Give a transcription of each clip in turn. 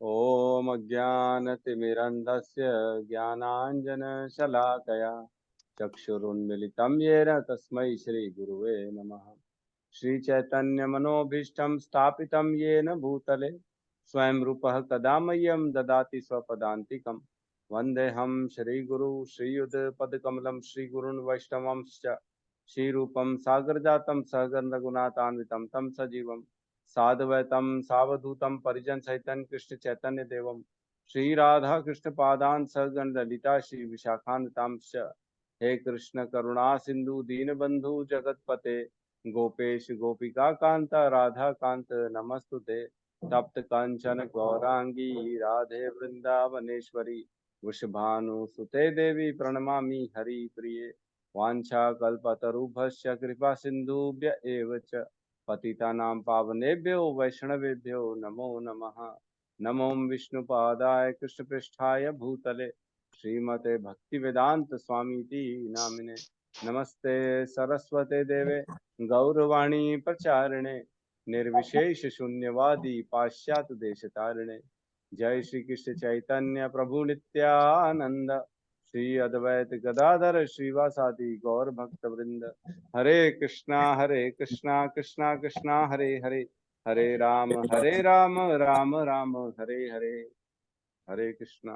ॐ अज्ञानतिमिरन्धस्य ज्ञानाञ्जनशलाकया चक्षुरुन्मिलितं येन तस्मै श्रीगुरुवे नमः। श्रीचैतन्यमनोभीष्टं स्थापितं येन भूतले स्वयं रूपः कदा मह्यं ददाति स्वपदान्तिकं। वन्देऽहं श्रीगुरु श्रीयुतपदकमलं श्रीगुरून् वैष्णवंश्च श्रीरूपं सागरजातं सहगण रघुनाथान्वितं तं सजीवं साद्वैतं सावधूतं परिजन सहितं कृष्ण चैतन्य देवम श्री राधा कृष्ण पादान सहगण ललिता श्री विशाखान्वितांश्च। हे कृष्ण करुणा सिंधु दीनबंधु जगतपते गोपेश गोपिका कांत राधा कांत नमस्तुते। तप्त कंचन गौरांगी राधे वृंदावनेश्वरी वृषभानुसुते देवी प्रणमामि हरिप्रिये। वाञ्छाकल्पतरुभ्यश्च कृपा सिन्धुभ्य एव च पतितानां पावनेभ्यो वैष्णवेभ्यो नमो नमः। नमो विष्णुपादाय कृष्णपृष्ठाय भूतले श्रीमते भक्तिवेदांत स्वामीति नामिने। नमस्ते सरस्वते देवे गौरवाणी प्रचारिणे निर्विशेष शून्यवादी पाश्चात्य देशतारिणे। जय श्री कृष्ण चैतन्य प्रभु नित्यानंद श्री अद्वैत गदाधर श्रीवासादि गौर भक्त वृंद। हरे कृष्णा कृष्णा कृष्णा हरे हरे हरे राम राम राम हरे हरे। हरे कृष्णा।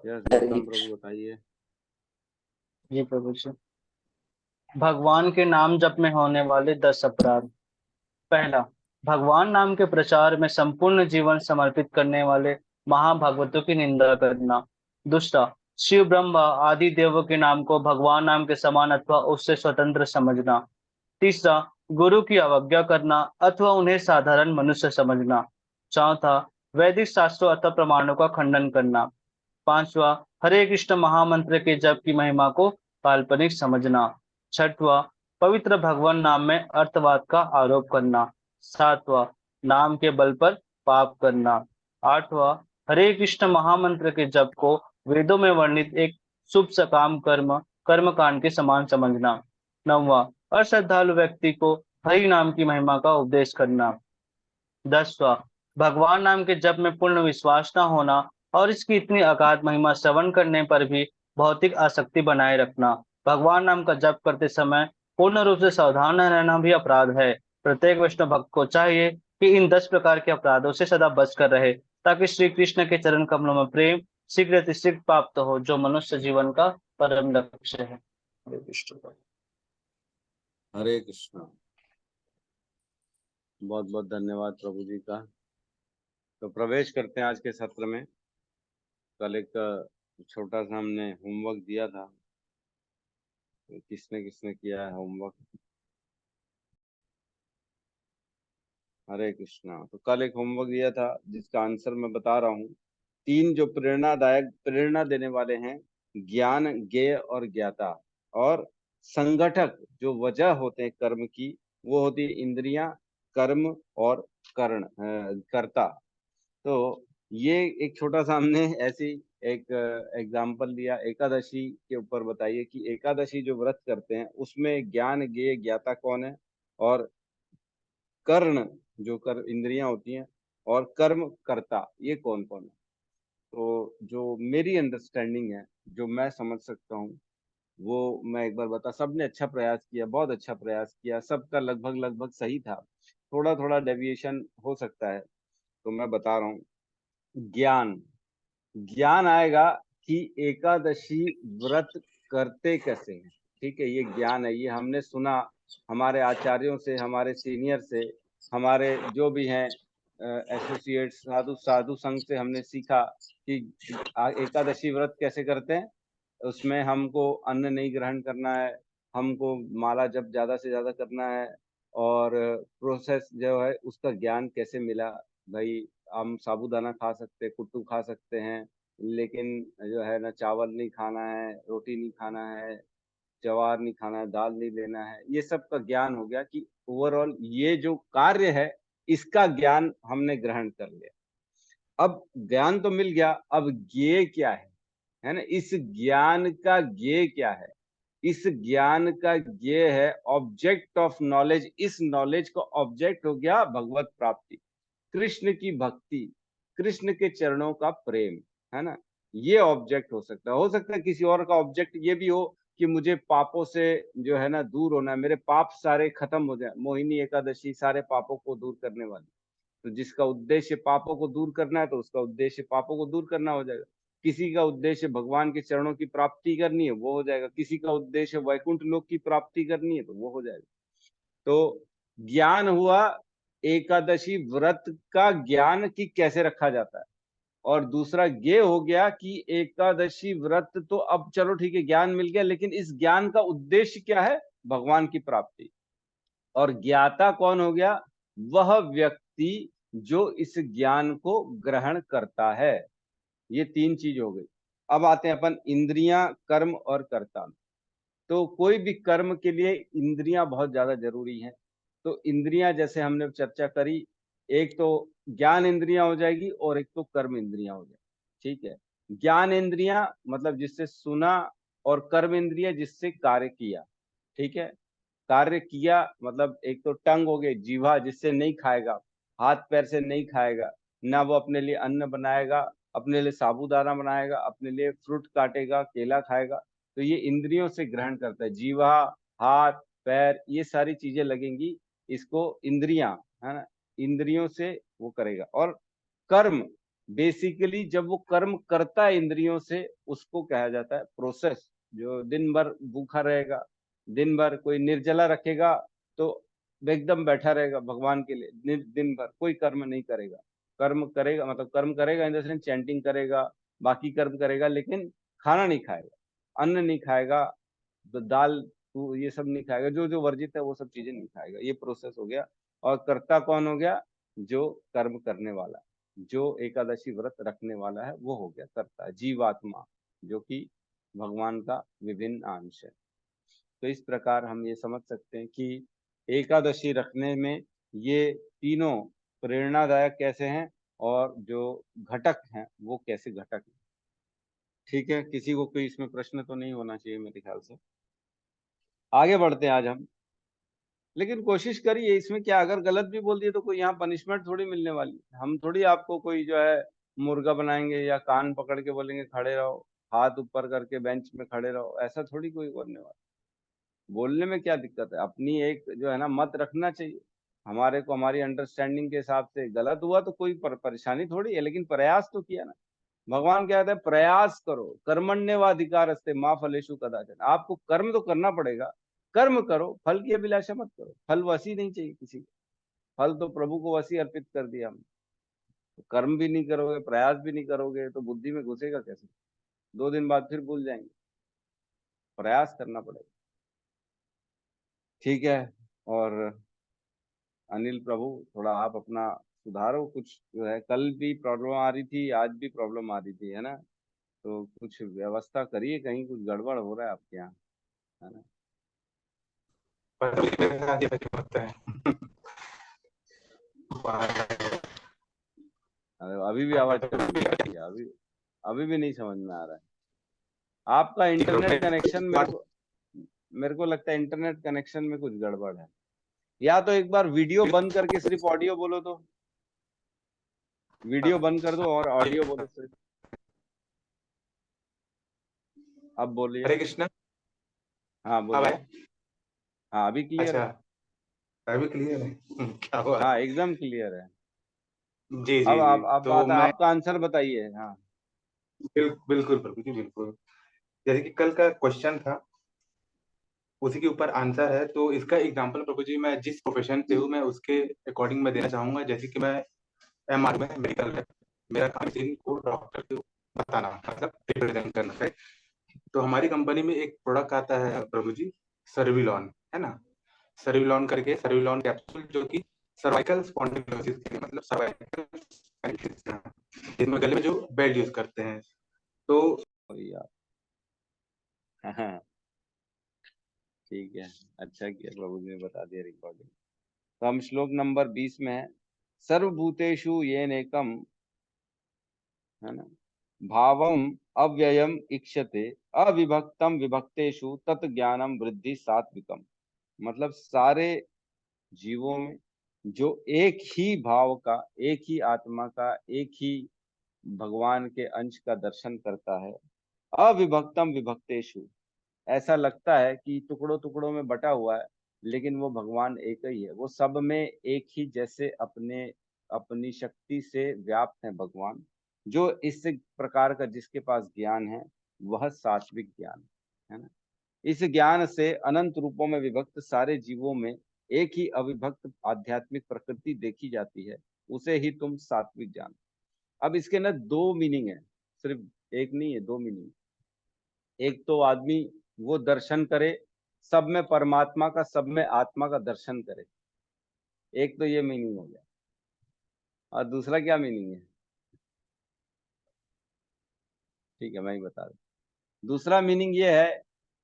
यस हरे गौतम प्रभु बताइए। जी प्रभु जी। भगवान के नाम जप में होने वाले 10 अपराध। पहला, भगवान नाम के प्रचार में संपूर्ण जीवन समर्पित करने वाले महाभागवतों की निंदा करना। दूसरा, शिव ब्रह्मा आदि देवों के नाम को भगवान नाम के समान अथवा उससे स्वतंत्र समझना। तीसरा, गुरु की अवज्ञा करना अथवा उन्हें साधारण मनुष्य समझना। चौथा, वैदिक शास्त्रों अथवा प्रमाणों का खंडन करना। पांचवा, हरे कृष्ण महामंत्र के जप की महिमा को काल्पनिक समझना। छठवां, पवित्र भगवान नाम में अर्थवाद का आरोप करना। सातवां, नाम के बल पर पाप करना। आठवां, हरे कृष्ण महामंत्र के जप को वेदों में वर्णित एक शुभ सकाम कर्मकांड के समान समझना। नौवां, अश्रद्धालु व्यक्ति को हरि नाम की महिमा का उपदेश करना। 10वां, भगवान नाम के जप में पूर्ण विश्वास न होना और इसकी इतनी अगाध महिमा श्रवण करने पर भी भौतिक आसक्ति बनाए रखना। भगवान नाम का जप करते समय पूर्ण रूप से सावधान रहना भी अपराध है। प्रत्येक वैष्णव भक्त को चाहिए कि इन 10 प्रकार के अपराधों से सदा बचकर रहे, ताकि श्री कृष्ण के चरण कमलों में प्रेम शीघ्र शीघ्र प्राप्त हो, जो मनुष्य जीवन का परम लक्ष्य है। हरे कृष्ण। हरे कृष्णा। बहुत बहुत धन्यवाद प्रभु जी का। तो प्रवेश करते हैं आज के सत्र में। कल एक छोटा सा हमने होमवर्क दिया था। तो किसने किसने किया है होमवर्क? हरे कृष्णा। तो कल एक होमवर्क दिया था जिसका आंसर मैं बता रहा हूँ। 3 जो प्रेरणा देने वाले हैं, ज्ञान, ज्ञेय और ज्ञाता। और संगठक जो वजह होते हैं कर्म की, वो होती है इंद्रियां, कर्म और कर्ता। तो ये एक छोटा सा हमने ऐसी एक एग्जाम्पल दिया एकादशी के ऊपर। बताइए कि एकादशी जो व्रत करते हैं उसमें ज्ञान, ज्ञेय, ज्ञाता कौन है? और कर्ण जो कर इंद्रियां होती हैं और कर्म कर्ता, ये कौन कौन है? तो जो मेरी अंडरस्टैंडिंग है, जो मैं समझ सकता हूँ, वो मैं एक बार बता। सबने अच्छा प्रयास किया, बहुत अच्छा प्रयास किया, सबका लगभग लगभग सही था। थोड़ा थोड़ा डेविएशन हो सकता है, तो मैं बता रहा हूँ। ज्ञान, ज्ञान आएगा कि एकादशी व्रत करते कैसे हैं। ठीक है, ये ज्ञान है, ये हमने सुना हमारे आचार्यों से, हमारे सीनियर से, हमारे जो भी हैं एसोसिएट साधु साधु संघ से हमने सीखा कि एकादशी व्रत कैसे करते हैं। उसमें हमको अन्न नहीं ग्रहण करना है, हमको माला जप ज्यादा से ज्यादा करना है। और प्रोसेस जो है उसका ज्ञान कैसे मिला भाई। हम साबूदाना खा सकते, कुट्टू खा सकते हैं, लेकिन जो है ना, चावल नहीं खाना है, रोटी नहीं खाना है, ज्वार नहीं खाना है, दाल नहीं लेना है। ये सब का ज्ञान हो गया कि ओवरऑल ये जो कार्य है इसका ज्ञान हमने ग्रहण कर लिया। अब ज्ञान तो मिल गया, अब ज्ञेय क्या है ना? इस ज्ञान का ज्ञेय क्या है? इस ज्ञान का ज्ञेय है ऑब्जेक्ट ऑफ नॉलेज। इस नॉलेज का ऑब्जेक्ट हो गया भगवत प्राप्ति, कृष्ण की भक्ति, कृष्ण के चरणों का प्रेम, है ना। ये ऑब्जेक्ट हो सकता है किसी और का ऑब्जेक्ट ये भी हो कि मुझे पापों से जो है ना दूर होना है, मेरे पाप सारे खत्म हो जाए। मोहिनी एकादशी सारे पापों को दूर करने वाली, तो जिसका उद्देश्य पापों को दूर करना है तो उसका उद्देश्य पापों को दूर करना हो जाएगा। किसी का उद्देश्य भगवान के चरणों की प्राप्ति करनी है, वो हो जाएगा। किसी का उद्देश्य वैकुंठ लोक की प्राप्ति करनी है तो वो हो जाएगा। तो ज्ञान हुआ एकादशी व्रत का ज्ञान कि कैसे रखा जाता है, और दूसरा ये हो गया कि एकादशी व्रत तो अब चलो ठीक है ज्ञान मिल गया, लेकिन इस ज्ञान का उद्देश्य क्या है, भगवान की प्राप्ति। और ज्ञाता कौन हो गया, वह व्यक्ति जो इस ज्ञान को ग्रहण करता है। ये तीन चीज हो गई। अब आते हैं अपन इंद्रियां, कर्म और कर्ता में। तो कोई भी कर्म के लिए इंद्रियां बहुत ज्यादा जरूरी हैं। तो इंद्रियां जैसे हमने चर्चा करी, एक तो ज्ञान इंद्रियां हो जाएगी और एक तो कर्म इंद्रियां हो जाएगी। ठीक है, ज्ञान इंद्रियां मतलब जिससे सुना, और कर्म इंद्रिया जिससे कार्य किया। ठीक है, कार्य किया मतलब एक तो टंग हो गई, जीवा जिससे नहीं खाएगा, हाथ पैर से नहीं खाएगा, ना वो अपने लिए अन्न बनाएगा, अपने लिए साबूदाना बनाएगा, अपने लिए फ्रूट काटेगा, केला खाएगा। तो ये इंद्रियों से ग्रहण करता है, जीवा, हाथ पैर, ये सारी चीजें लगेंगी इसको, इंद्रियां, है ना। इंद्रियों से वो करेगा। और कर्म, बेसिकली जब वो कर्म करता है इंद्रियों से, उसको कहा जाता है प्रोसेस। जो दिन भर भूखा रहेगा, दिन भर कोई निर्जला रखेगा, तो वो एकदम बैठा रहेगा भगवान के लिए, दिन भर कोई कर्म नहीं करेगा। कर्म करेगा मतलब कर्म करेगा इन द सेंस चैंटिंग करेगा, बाकी कर्म करेगा, लेकिन खाना नहीं खाएगा, अन्न नहीं खाएगा, दाल ये सब नहीं खाएगा, जो जो वर्जित है वो सब चीजें नहीं खाएगा। ये प्रोसेस हो गया। और कर्ता कौन हो गया, जो कर्म करने वाला, जो एकादशी व्रत रखने वाला है वो हो गया कर्ता, जीवात्मा, जो कि भगवान का विभिन्न अंश है। तो इस प्रकार हम ये समझ सकते हैं कि एकादशी रखने में ये तीनों प्रेरणादायक कैसे हैं, और जो घटक हैं वो कैसे घटक हैं। ठीक है, किसी को कोई इसमें प्रश्न तो नहीं होना चाहिए मेरे ख्याल से। आगे बढ़ते हैं आज हम। लेकिन कोशिश करिए, इसमें क्या अगर गलत भी बोल दिए तो कोई यहाँ पनिशमेंट थोड़ी मिलने वाली है। हम थोड़ी आपको कोई जो है मुर्गा बनाएंगे या कान पकड़ के बोलेंगे खड़े रहो, हाथ ऊपर करके बेंच में खड़े रहो, ऐसा थोड़ी कोई करने वाला। बोलने में क्या दिक्कत है, अपनी एक जो है ना मत रखना चाहिए। हमारे को हमारी अंडरस्टैंडिंग के हिसाब से गलत हुआ तो कोई परेशानी थोड़ी है, लेकिन प्रयास तो किया ना। भगवान क्या कहते हैं, प्रयास करो, कर्मण्यवाधिकार अस्ते माँ फलेषु कदाचन। आपको कर्म तो करना पड़ेगा, कर्म करो, फल की अभिलाषा मत करो। फल वसी नहीं चाहिए किसी को, फल तो प्रभु को वसी अर्पित कर दिया हमने। तो कर्म भी नहीं करोगे, प्रयास भी नहीं करोगे, तो बुद्धि में घुसेगा कैसे, 2 दिन बाद फिर भूल जाएंगे। प्रयास करना पड़ेगा। ठीक है। और अनिल प्रभु, थोड़ा आप अपना सुधारो कुछ, जो है कल भी प्रॉब्लम आ रही थी, आज भी प्रॉब्लम आ रही थी, है ना। तो कुछ व्यवस्था करिए, कहीं कुछ गड़बड़ हो रहा है आपके यहाँ, है ना। पर मेरे साथ ये होता है। अरे अभी भी आवाज कट रही है आपकी, अभी अभी भी नहीं समझ में आ रहा है। आपका इंटरनेट कनेक्शन, मेरे को लगता है इंटरनेट कनेक्शन में कुछ गड़बड़ है। या तो एक बार वीडियो बंद करके सिर्फ ऑडियो बोलो, तो वीडियो बंद कर दो और ऑडियो बोलो सिर्फ। अब बोलिए। हरे कृष्णा। हाँ अब बोलिए। आए? हाँ अभी क्लियर अच्छा, है। अभी क्लियर है। क्या हुआ? हाँ एकदम क्लियर है। जी अब जी जी। आप तो बात मैं आपका आंसर बताइए। हाँ बिल्कुल प्रभु जी, बिल्कुल। जैसे कि कल का क्वेश्चन था, उसी के ऊपर आंसर है। तो इसका एग्जांपल प्रभु जी, मैं जिस प्रोफेशन से हूँ मैं उसके अकॉर्डिंग मैं देना चाहूंगा। जैसे कि मैं एमआर में मेडिकल है, मेरा काम किसी को डॉक्टर को बताना, मतलब रिप्रेजेंट करना है। तो हमारी कंपनी में एक प्रोडक्ट आता है प्रभु जी, सर्विलॉन, है ना। सर्विलॉन करके, सर्विलॉन कैप्सूल, जो कि सर्वाइकल स्पॉन्डिलोसिस के लिए, मतलब सर्वाइकल, इसमें गले में जो बेल्ट यूज करते हैं। तो भैया। हाँ ठीक है, अच्छा किया प्रभु जी ने बता दिया रिकॉर्डिंग। तो हम श्लोक नंबर 20 में है। सर्वभूतेषु येनेकम, है ना, भावम अव्ययम इक्षते, अविभक्तम विभक्तेषु तत् ज्ञानम वृद्धि सात्विकम। मतलब सारे जीवों में, जो एक ही भाव का, एक ही आत्मा का, एक ही भगवान के अंश का दर्शन करता है। अविभक्तम विभक्तेषु, ऐसा लगता है कि टुकड़ों टुकड़ों में बटा हुआ है, लेकिन वो भगवान एक ही है। वो सब में एक ही जैसे अपने अपनी शक्ति से व्याप्त है भगवान। जो इस प्रकार का जिसके पास ज्ञान है वह सात्विक ज्ञान है ना। इस ज्ञान से अनंत रूपों में विभक्त सारे जीवों में एक ही अविभक्त आध्यात्मिक प्रकृति देखी जाती है, उसे ही तुम सात्विक जान। अब इसके ना दो मीनिंग है, सिर्फ एक नहीं है, दो मीनिंग। एक तो आदमी वो दर्शन करे, सब में परमात्मा का, सब में आत्मा का दर्शन करे, एक तो ये मीनिंग हो गया। और दूसरा क्या मीनिंग है, ठीक है मैं ही बता दूं। दूसरा मीनिंग ये है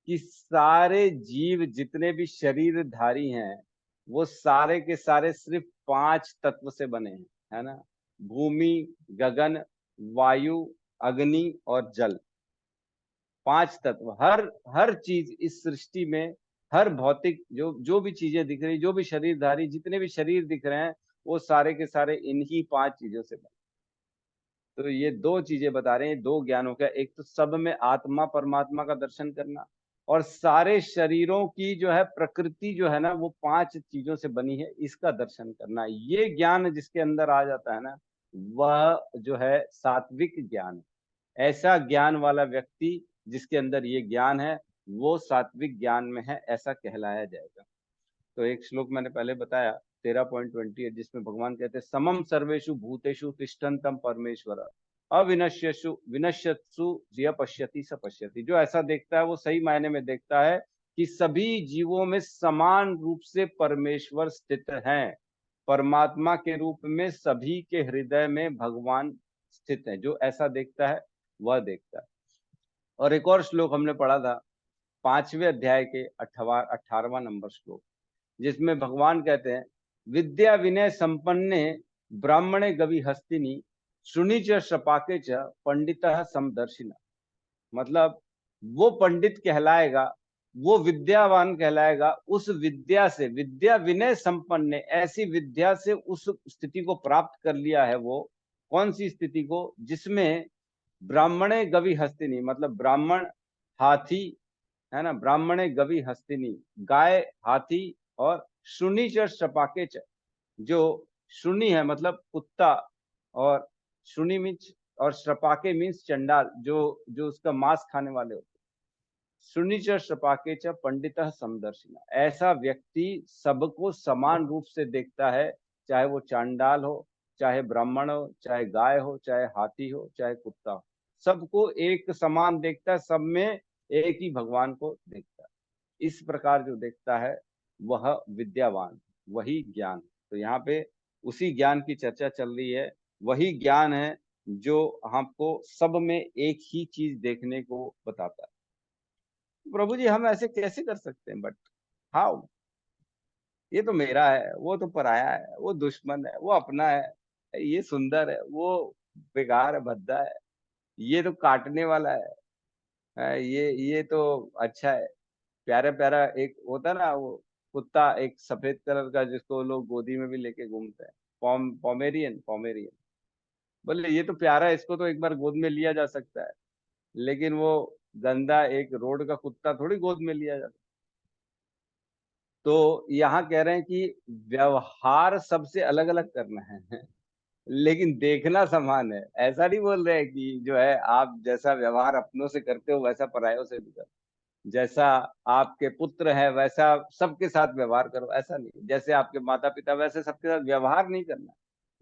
कि सारे जीव जितने भी शरीरधारी हैं वो सारे के सारे सिर्फ पांच तत्व से बने हैं, है ना। भूमि, गगन, वायु, अग्नि और जल, पांच तत्व। हर हर चीज इस सृष्टि में, हर भौतिक जो जो भी चीजें दिख रही, जो भी शरीरधारी जितने भी शरीर दिख रहे हैं, वो सारे के सारे इन्हीं पांच चीजों से बने। तो ये दो चीजें बता रहे हैं, दो ज्ञानों का। एक तो सब में आत्मा परमात्मा का दर्शन करना, और सारे शरीरों की जो है प्रकृति जो है ना वो पांच चीजों से बनी है, इसका दर्शन करना। ये ज्ञान जिसके अंदर आ जाता है ना, वह जो है सात्विक ज्ञान है। ऐसा ज्ञान वाला व्यक्ति जिसके अंदर ये ज्ञान है वो सात्विक ज्ञान में है, ऐसा कहलाया जाएगा। तो एक श्लोक मैंने पहले बताया 13.28, जिसमें भगवान कहते हैं समम सर्वेषु भूतेषु तिष्ठन्तम परमेश्वर अविनश्यसु विनश्यत्सु य पश्यति स पश्यति। जो ऐसा देखता है वो सही मायने में देखता है कि सभी जीवों में समान रूप से परमेश्वर स्थित हैं। परमात्मा के रूप में सभी के हृदय में भगवान स्थित है। जो ऐसा देखता है वह देखता है। और एक और श्लोक हमने पढ़ा था 5वें अध्याय के 18वां नंबर श्लोक, जिसमें भगवान कहते हैं विद्या विनय संपन्ने ब्राह्मणे गवि हस्तिनी शुनि च शपाके च पंडितः समदर्शिना। मतलब वो पंडित कहलाएगा, वो विद्यावान कहलाएगा उस विद्या से, विद्या विनय संपन्न ने ऐसी विद्या से उस स्थिति को प्राप्त कर लिया है। वो कौन सी स्थिति को, जिसमें ब्राह्मणे गवि हस्तिनी, मतलब ब्राह्मण हाथी है ना, ब्राह्मणे गवि हस्तिनी गाय हाथी, और शुनि च शपाके च, जो शुनि है मतलब कुत्ता, और शुनि मीन्स, और श्रपाके मीन्स चंडाल, जो जो उसका मांस खाने वाले होते हैं। शुनि च शपाके च पंडितः समदर्शिना, ऐसा व्यक्ति सबको समान रूप से देखता है, चाहे वो चांडाल हो, चाहे ब्राह्मण हो, चाहे गाय हो, चाहे हाथी हो, चाहे कुत्ता हो, सबको एक समान देखता है, सब में एक ही भगवान को देखता है। इस प्रकार जो देखता है वह विद्यावान, वही ज्ञान। तो यहाँ पे उसी ज्ञान की चर्चा चल रही है। वही ज्ञान है जो हमको सब में एक ही चीज देखने को बताता है। प्रभु जी हम ऐसे कैसे कर सकते हैं, बट हाउ, ये तो मेरा है, वो तो पराया है, वो दुश्मन है, वो अपना है, ये सुंदर है, वो बेकार है, भद्दा है, ये तो काटने वाला है, ये तो अच्छा है। प्यारा प्यारा एक होता है ना वो कुत्ता, एक सफेद कलर का, जिसको लोग गोदी में भी लेके घूमते हैं, पॉमेरियन, पॉमेरियन। बोले ये तो प्यारा है, इसको तो एक बार गोद में लिया जा सकता है, लेकिन वो गंदा एक रोड का कुत्ता थोड़ी गोद में लिया जा सकता। तो यहाँ कह रहे हैं कि व्यवहार सबसे अलग अलग करना है लेकिन देखना समान है। ऐसा नहीं बोल रहे हैं कि जो है आप जैसा व्यवहार अपनों से करते हो वैसा परायों से भी करो, जैसा आपके पुत्र है वैसा सबके साथ व्यवहार करो, ऐसा नहीं। जैसे आपके माता पिता वैसे सबके साथ व्यवहार नहीं करना,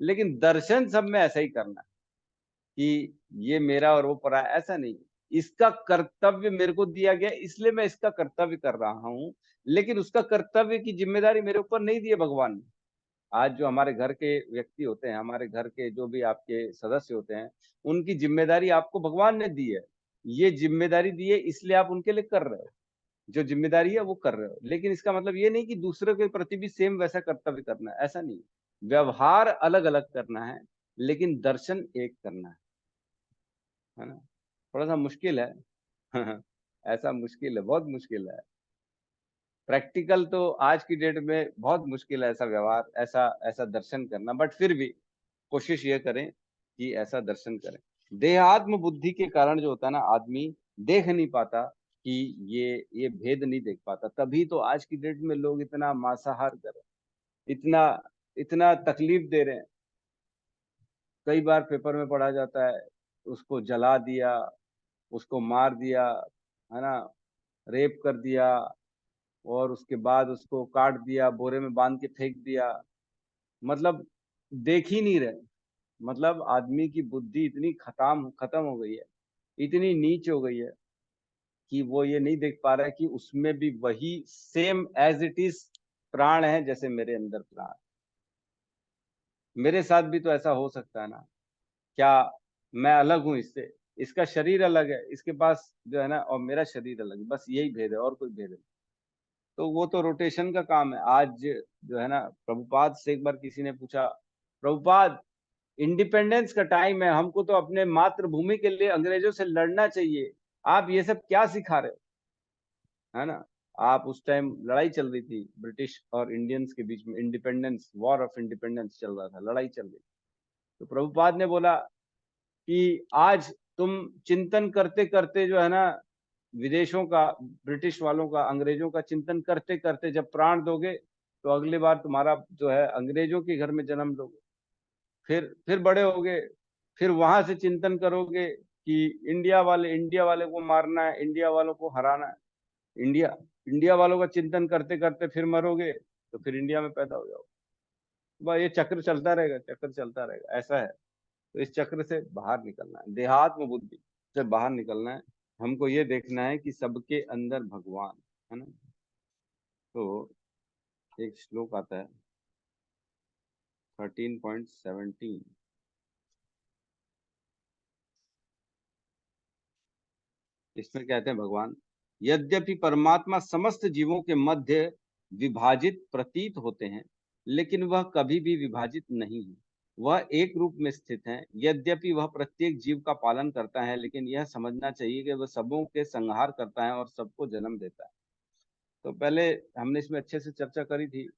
लेकिन दर्शन सब में ऐसा ही करना कि ये मेरा और वो पराया, ऐसा नहीं। इसका कर्तव्य मेरे को दिया गया इसलिए मैं इसका कर्तव्य कर रहा हूँ, लेकिन उसका कर्तव्य की जिम्मेदारी मेरे ऊपर नहीं दी है भगवान ने। आज जो हमारे घर के व्यक्ति होते हैं, हमारे घर के जो भी आपके सदस्य होते हैं, उनकी जिम्मेदारी आपको भगवान ने दी है। ये जिम्मेदारी दी है इसलिए आप उनके लिए कर रहे हो, जो जिम्मेदारी है वो कर रहे हो। लेकिन इसका मतलब ये नहीं कि दूसरों के प्रति भी सेम वैसा कर्तव्य करना है, ऐसा नहीं। व्यवहार अलग अलग करना है, लेकिन दर्शन एक करना है ना। थोड़ा सा मुश्किल है ऐसा मुश्किल है, बहुत मुश्किल है। प्रैक्टिकल तो आज की डेट में बहुत मुश्किल है, ऐसा व्यवहार, ऐसा ऐसा दर्शन करना, बट फिर भी कोशिश ये करें कि ऐसा दर्शन करें। देहात्म बुद्धि के कारण जो होता है ना, आदमी देख नहीं पाता कि ये भेद नहीं देख पाता। तभी तो आज की डेट में लोग इतना मांसाहार कर रहे हैं, इतना इतना तकलीफ दे रहे हैं। कई बार पेपर में पढ़ा जाता है, उसको जला दिया, उसको मार दिया, है ना, रेप कर दिया, और उसके बाद उसको काट दिया, बोरे में बांध के फेंक दिया। मतलब देख ही नहीं रहे। मतलब आदमी की बुद्धि इतनी खत्म खत्म हो गई है, इतनी नीच हो गई है कि वो ये नहीं देख पा रहा है कि उसमें भी वही सेम एज इट इज प्राण है जैसे मेरे अंदर प्राण। मेरे साथ भी तो ऐसा हो सकता है ना? क्या मैं अलग हूं इससे? इसका शरीर अलग है, इसके पास जो है ना, और मेरा शरीर अलग है, बस यही भेद है और कोई भेद नहीं। तो वो तो रोटेशन का काम है। आज जो है ना, प्रभुपाद से एक बार किसी ने पूछा, प्रभुपाद इंडिपेंडेंस का टाइम है, हमको तो अपने मातृभूमि के लिए अंग्रेजों से लड़ना चाहिए, आप ये सब क्या सिखा रहे हो, है ना? आप उस टाइम लड़ाई चल रही थी ब्रिटिश और इंडियंस के बीच में, इंडिपेंडेंस, वॉर ऑफ इंडिपेंडेंस चल रहा था, लड़ाई चल रही। तो प्रभुपाद ने बोला कि आज तुम चिंतन करते करते जो है ना, विदेशों का, ब्रिटिश वालों का, अंग्रेजों का चिंतन करते करते जब प्राण दोगे, तो अगली बार तुम्हारा जो है अंग्रेजों के घर में जन्म लोगे, फिर बड़े होगे, फिर वहां से चिंतन करोगे कि इंडिया वाले को मारना है, इंडिया वालों को हराना है। इंडिया इंडिया वालों का चिंतन करते करते फिर मरोगे, तो फिर इंडिया में पैदा हो जाओगे। बस ये चक्र चलता रहेगा, चक्र चलता रहेगा, ऐसा है। तो इस चक्र से बाहर निकलना है, देहात्म बुद्धि से बाहर निकलना है। हमको ये देखना है कि सबके अंदर भगवान है ना। तो एक श्लोक आता है 13.17, इसमें कहते हैं भगवान, यद्यपि परमात्मा समस्त जीवों के मध्य विभाजित प्रतीत होते हैं, लेकिन वह कभी भी विभाजित नहीं है। वह एक रूप में स्थित है। यद्यपि वह प्रत्येक जीव का पालन करता है, लेकिन यह समझना चाहिए कि वह सबों के संहार करता है और सबको जन्म देता है। तो पहले हमने इसमें अच्छे से चर्चा करी थी।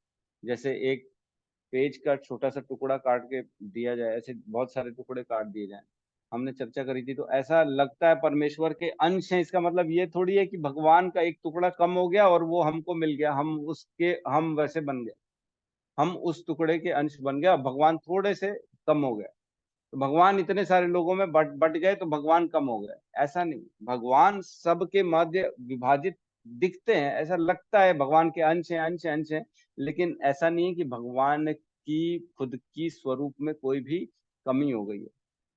जैसे एक पेज का छोटा सा टुकड़ा काट के दिया जाए, ऐसे बहुत सारे टुकड़े काट दिए जाए, हमने चर्चा करी थी। तो ऐसा लगता है परमेश्वर के अंश हैं, इसका मतलब ये थोड़ी है कि भगवान का एक टुकड़ा कम हो गया और वो हमको मिल गया, हम वैसे बन गए, हम उस टुकड़े के अंश बन गए और भगवान थोड़े से कम हो गए। तो भगवान इतने सारे लोगों में बट बट गए तो भगवान कम हो गए, ऐसा नहीं। भगवान सबके मध्य विभाजित दिखते हैं, ऐसा लगता है भगवान के अंश हैं, अंश हैं, अंश हैं, लेकिन ऐसा नहीं है कि भगवान की खुद की स्वरूप में कोई भी कमी हो गई है।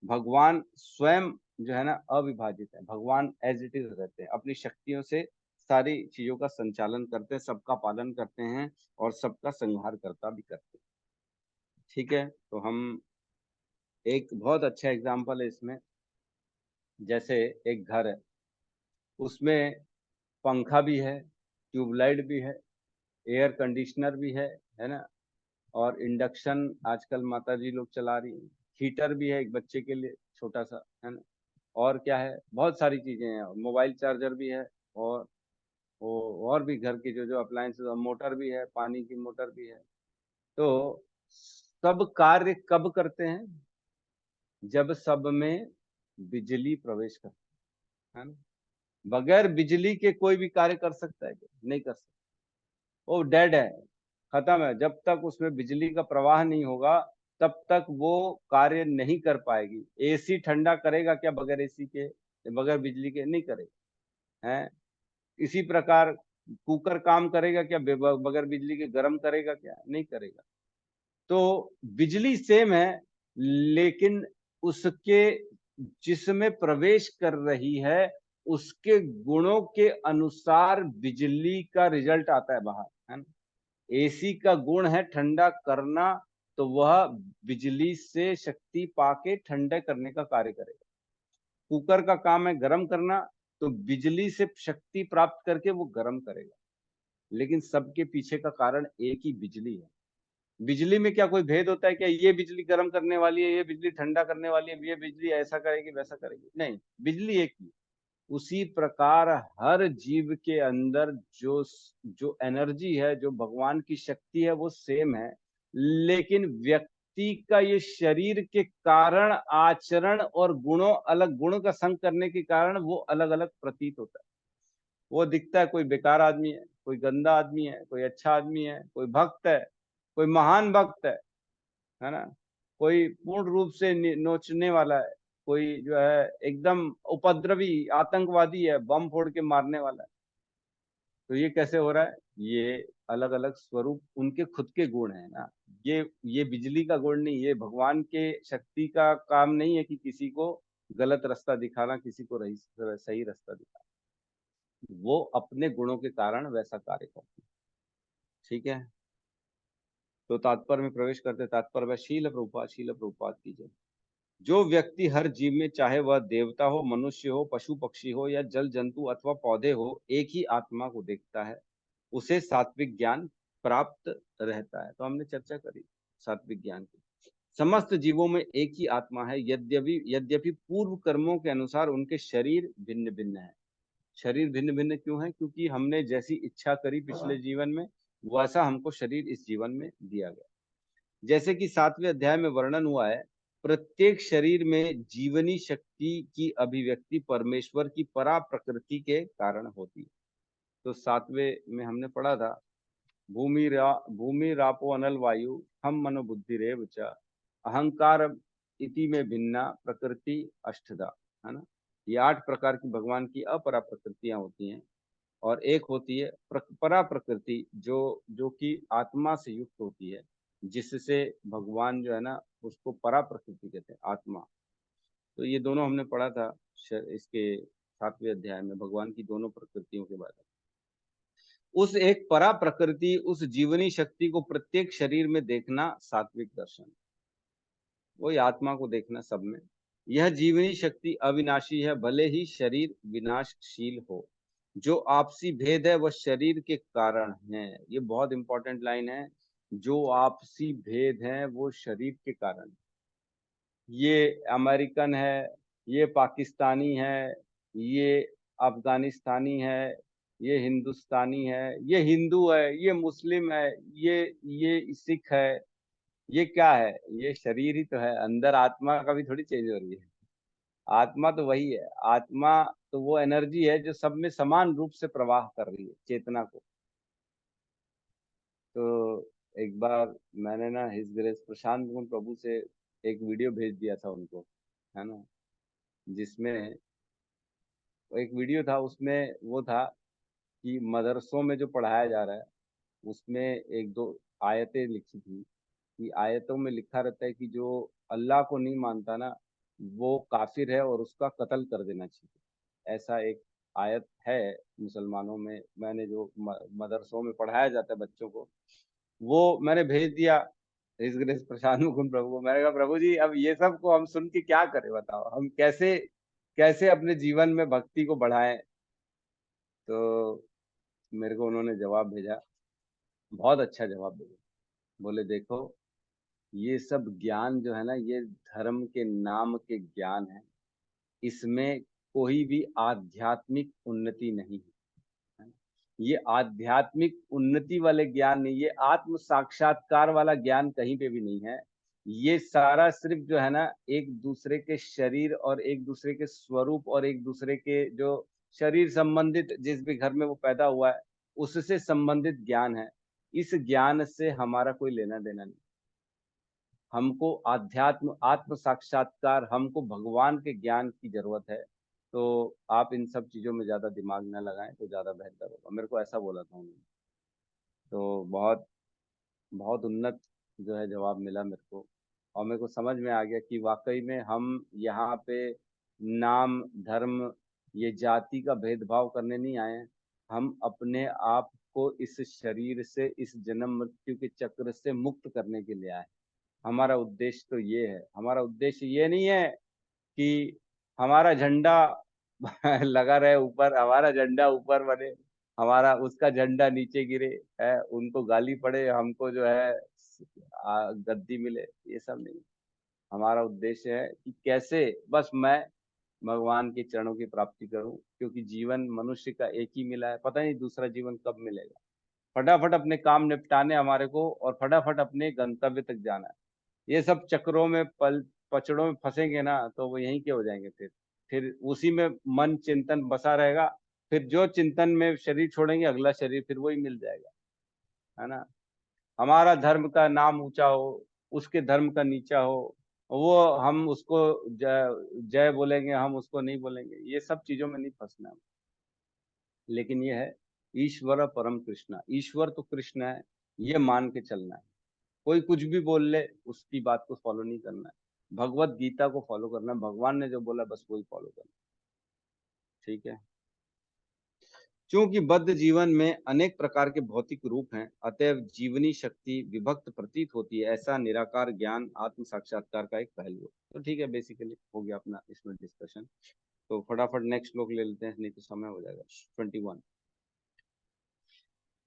भगवान स्वयं जो है ना अविभाजित है। भगवान एज इट इज रहते हैं, अपनी शक्तियों से सारी चीजों का संचालन करते हैं, सबका पालन करते हैं और सबका संहार करता भी करते हैं। ठीक है, तो हम एक बहुत अच्छा एग्जाम्पल है इसमें। जैसे एक घर है, उसमें पंखा भी है, ट्यूबलाइट भी है, एयर कंडीशनर भी है ना, और इंडक्शन आजकल माता जी लोग चला रही हैं, हीटर भी है एक बच्चे के लिए छोटा सा, है ना, और क्या है, बहुत सारी चीजें हैं, मोबाइल चार्जर भी है, और और भी घर की जो जो अप्लायंसेस, मोटर भी है, पानी की मोटर भी है। तो सब कार्य कब करते हैं? जब सब में बिजली प्रवेश करती है ना। बगैर बिजली के कोई भी कार्य कर सकता है क्या? नहीं कर सकता, वो डेड है, खत्म है। जब तक उसमें बिजली का प्रवाह नहीं होगा, तब तक वो कार्य नहीं कर पाएगी। एसी ठंडा करेगा क्या बगैर एसी के, बगैर बिजली के? नहीं करेगा, है। इसी प्रकार कुकर काम करेगा क्या बगैर बिजली के? गर्म करेगा क्या? नहीं करेगा। तो बिजली सेम है, लेकिन उसके जिसमें प्रवेश कर रही है, उसके गुणों के अनुसार बिजली का रिजल्ट आता है बाहर, है ना। एसी का गुण है ठंडा करना, तो वह बिजली से शक्ति पाके ठंडा करने का कार्य करेगा। कुकर का काम है गर्म करना, तो बिजली से शक्ति प्राप्त करके वो गर्म करेगा। लेकिन सबके पीछे का कारण एक ही बिजली है। बिजली में क्या कोई भेद होता है क्या? ये बिजली गर्म करने वाली है, ये बिजली ठंडा करने वाली है, ये बिजली ऐसा करेगी, वैसा करेगी? नहीं, बिजली एक ही। उसी प्रकार हर जीव के अंदर जो जो एनर्जी है, जो भगवान की शक्ति है, वो सेम है, लेकिन व्यक्ति का ये शरीर के कारण आचरण और गुणों अलग, गुणों का संग करने के कारण वो अलग अलग प्रतीत होता है। वो दिखता है, कोई बेकार आदमी है, कोई गंदा आदमी है, कोई अच्छा आदमी है, कोई भक्त है, कोई महान भक्त है ना, कोई पूर्ण रूप से नोचने वाला है, कोई जो है एकदम उपद्रवी आतंकवादी है, बम फोड़ के मारने वाला है। तो ये कैसे हो रहा है? ये अलग अलग स्वरूप उनके खुद के गुण है ना। ये बिजली का गुण नहीं, ये भगवान के शक्ति का काम नहीं है कि किसी को गलत रास्ता दिखाना, किसी को सही रास्ता दिखाना। वो अपने गुणों के कारण वैसा कार्य करते हैं। ठीक है, तो तात्पर्य में प्रवेश करते, तात्पर्य शील प्रभुपाद की जय। जो व्यक्ति हर जीव में, चाहे वह देवता हो, मनुष्य हो, पशु पक्षी हो या जल जंतु अथवा पौधे हो, एक ही आत्मा को देखता है, उसे सात्विक ज्ञान प्राप्त रहता है। तो हमने चर्चा करी सात्विक ज्ञान की। समस्त जीवों में एक ही आत्मा है, यद्यपि यद्यपि पूर्व कर्मों के अनुसार उनके शरीर भिन्न भिन्न है। शरीर भिन्न भिन्न क्यों है? क्योंकि हमने जैसी इच्छा करी पिछले जीवन में, वैसा हमको शरीर इस जीवन में दिया गया। जैसे कि 7वें अध्याय में वर्णन हुआ है, प्रत्येक शरीर में जीवनी शक्ति की अभिव्यक्ति परमेश्वर की परा प्रकृति के कारण होती है। तो 7वें में हमने पढ़ा था, भूमि रापो अनल वायु हम मनोबुद्धि रेव च अहंकार इति में भिन्ना प्रकृति अष्टधा, है ना। ये 8 प्रकार की भगवान की अपरा प्रकृतियां होती हैं, और एक होती है परा प्रकृति, जो जो कि आत्मा से युक्त होती है, जिससे भगवान जो है ना, उसको परा प्रकृति कहते हैं, आत्मा। तो ये दोनों हमने पढ़ा था इसके 7वें अध्याय में, भगवान की दोनों प्रकृतियों के बारे में। उस एक परा प्रकृति, उस जीवनी शक्ति को प्रत्येक शरीर में देखना सात्विक दर्शन, वही आत्मा को देखना सब में। यह जीवनी शक्ति अविनाशी है, भले ही शरीर विनाशशील हो। जो आपसी भेद है वह शरीर के कारण है। ये बहुत इंपॉर्टेंट लाइन है, जो आपसी भेद है वो शरीर के कारण। ये अमेरिकन है, ये पाकिस्तानी है, ये अफगानिस्तानी है, ये हिंदुस्तानी है, ये हिंदू है, ये मुस्लिम है, ये सिख है, ये क्या है? ये शरीर ही तो है। अंदर आत्मा का भी थोड़ी चेंज हो रही है। आत्मा तो वही है। आत्मा तो वो एनर्जी है जो सब में समान रूप से प्रवाह कर रही है, चेतना को। तो एक बार मैंने ना हिज ग्रेस प्रशांत मुकुंद प्रभु से एक वीडियो भेज दिया था उनको, है ना, जिसमें एक वीडियो था, उसमें वो था कि मदरसों में जो पढ़ाया जा रहा है, उसमें एक दो आयतें लिखी थी, कि आयतों में लिखा रहता है कि जो अल्लाह को नहीं मानता ना, वो काफिर है और उसका कत्ल कर देना चाहिए। ऐसा एक आयत है मुसलमानों में, मैंने जो मदरसों में पढ़ाया जाता है बच्चों को, वो मैंने भेज दिया हिज ग्रेस प्रशांत मुकुंद प्रभु को। मैंने कहा, प्रभु जी अब ये सब को हम सुन के क्या करें, बताओ, हम कैसे कैसे अपने जीवन में भक्ति को बढ़ाएं। तो मेरे को उन्होंने जवाब भेजा, बहुत अच्छा जवाब भेजा। बोले देखो, ये सब ज्ञान जो है ना, ये धर्म के नाम के ज्ञान है, इसमें कोई भी आध्यात्मिक उन्नति नहीं है। ये आध्यात्मिक उन्नति वाले ज्ञान नहीं, ये आत्म साक्षात्कार वाला ज्ञान कहीं पे भी नहीं है। ये सारा सिर्फ जो है ना, एक दूसरे के शरीर और एक दूसरे के स्वरूप और एक दूसरे के जो शरीर संबंधित, जिस भी घर में वो पैदा हुआ है, उससे संबंधित ज्ञान है। इस ज्ञान से हमारा कोई लेना देना नहीं। हमको आध्यात्म आत्म साक्षात्कार, हमको भगवान के ज्ञान की जरूरत है। तो आप इन सब चीजों में ज्यादा दिमाग न लगाएं तो ज्यादा बेहतर होगा। मेरे को ऐसा बोला था उन्होंने। तो बहुत बहुत उन्नत जो है जवाब मिला मेरे को, और मेरे को समझ में आ गया कि वाकई में हम यहाँ पे नाम धर्म, ये जाति का भेदभाव करने नहीं आए हैं। हम अपने आप को इस शरीर से, इस जन्म मृत्यु के चक्र से मुक्त करने के लिए आए। हमारा उद्देश्य तो ये है। हमारा उद्देश्य ये नहीं है कि हमारा झंडा लगा रहे ऊपर, हमारा झंडा ऊपर बने, हमारा उसका झंडा नीचे गिरे, है, उनको गाली पड़े, हमको जो है गद्दी मिले, ये सब नहीं। हमारा उद्देश्य है कि कैसे बस मैं भगवान के चरणों की प्राप्ति करूं, क्योंकि जीवन मनुष्य का एक ही मिला है, पता नहीं दूसरा जीवन कब मिलेगा। फटाफट अपने काम निपटाने हमारे को, और फटाफट अपने गंतव्य तक जाना है। ये सब चक्रों में पचड़ों में फंसेंगे ना, तो वो यहीं के हो जाएंगे। फिर उसी में मन चिंतन बसा रहेगा। फिर जो चिंतन में शरीर छोड़ेंगे, अगला शरीर फिर वही मिल जाएगा, है ना। हमारा धर्म का नाम ऊंचा हो, उसके धर्म का नीचा हो, वो हम उसको जय जय बोलेंगे, हम उसको नहीं बोलेंगे, ये सब चीजों में नहीं फंसना है। लेकिन ये है ईश्वर परम कृष्ण, ईश्वर तो कृष्ण है, ये मान के चलना है। कोई कुछ भी बोल ले, उसकी बात को फॉलो नहीं करना है। भगवत गीता को फॉलो करना है, भगवान ने जो बोला बस वही फॉलो करना है। ठीक है। क्योंकि बद्ध जीवन में अनेक प्रकार के भौतिक रूप हैं, अतएव जीवनी शक्ति विभक्त प्रतीत होती है। ऐसा निराकार ज्ञान आत्म साक्षात्कार का एक पहलू है। तो ठीक है, बेसिकली हो गया अपना इसमें डिस्कशन। तो फटाफट नेक्स्ट श्लोक ले लेते हैं, नहीं तो समय हो जाएगा। 21।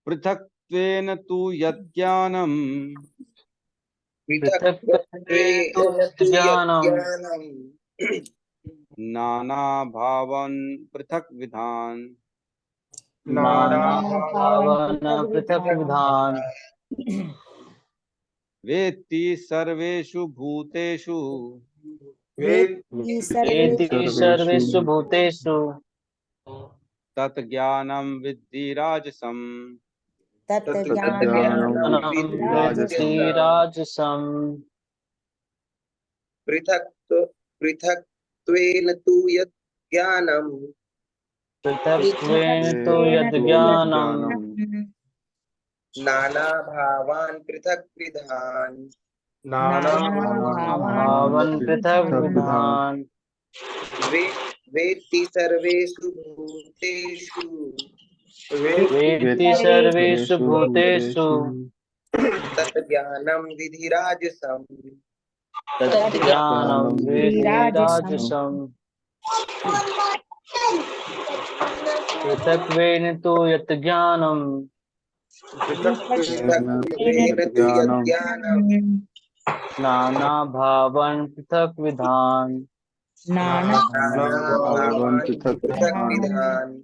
पृथक्त्वेन तु यज्ञानम पृथक्त्वेन तु पृथक्त्वेन तु यज्ञानं यज्ञानं नाना भावन पृथक विधान नानाभावन पृथक्विधान् वेत्ति सर्वेषु भूतेषु वेत्ति वेत्ति सर्वेषु भूतेषु तत्ज्ञानं विद्धि राजसम्। तत्ज्ञानं ज्ञानं विद्धि विद्धि राजसम्। राजसम्। पृथक्त्वेन तु यज्ञानं पृथक्त्वेन तु यज्ञानं नानाभावान् पृथक्विधान् नानाभावन् पृथग्विधान् वेत्ति सर्वेषु भूतेषु वेत्ति सर्वेषु भूतेषु तत्ज्ञानं विद्धि राजसम्। तज्ज्ञानं विद्धि राजसम्। पृथक्त्वेन तु यज्ञानं पृथक्त्वेन तु यज्ञानं नानाभावन् पृथग्विधान् नानाभावान् पृथक्विधान्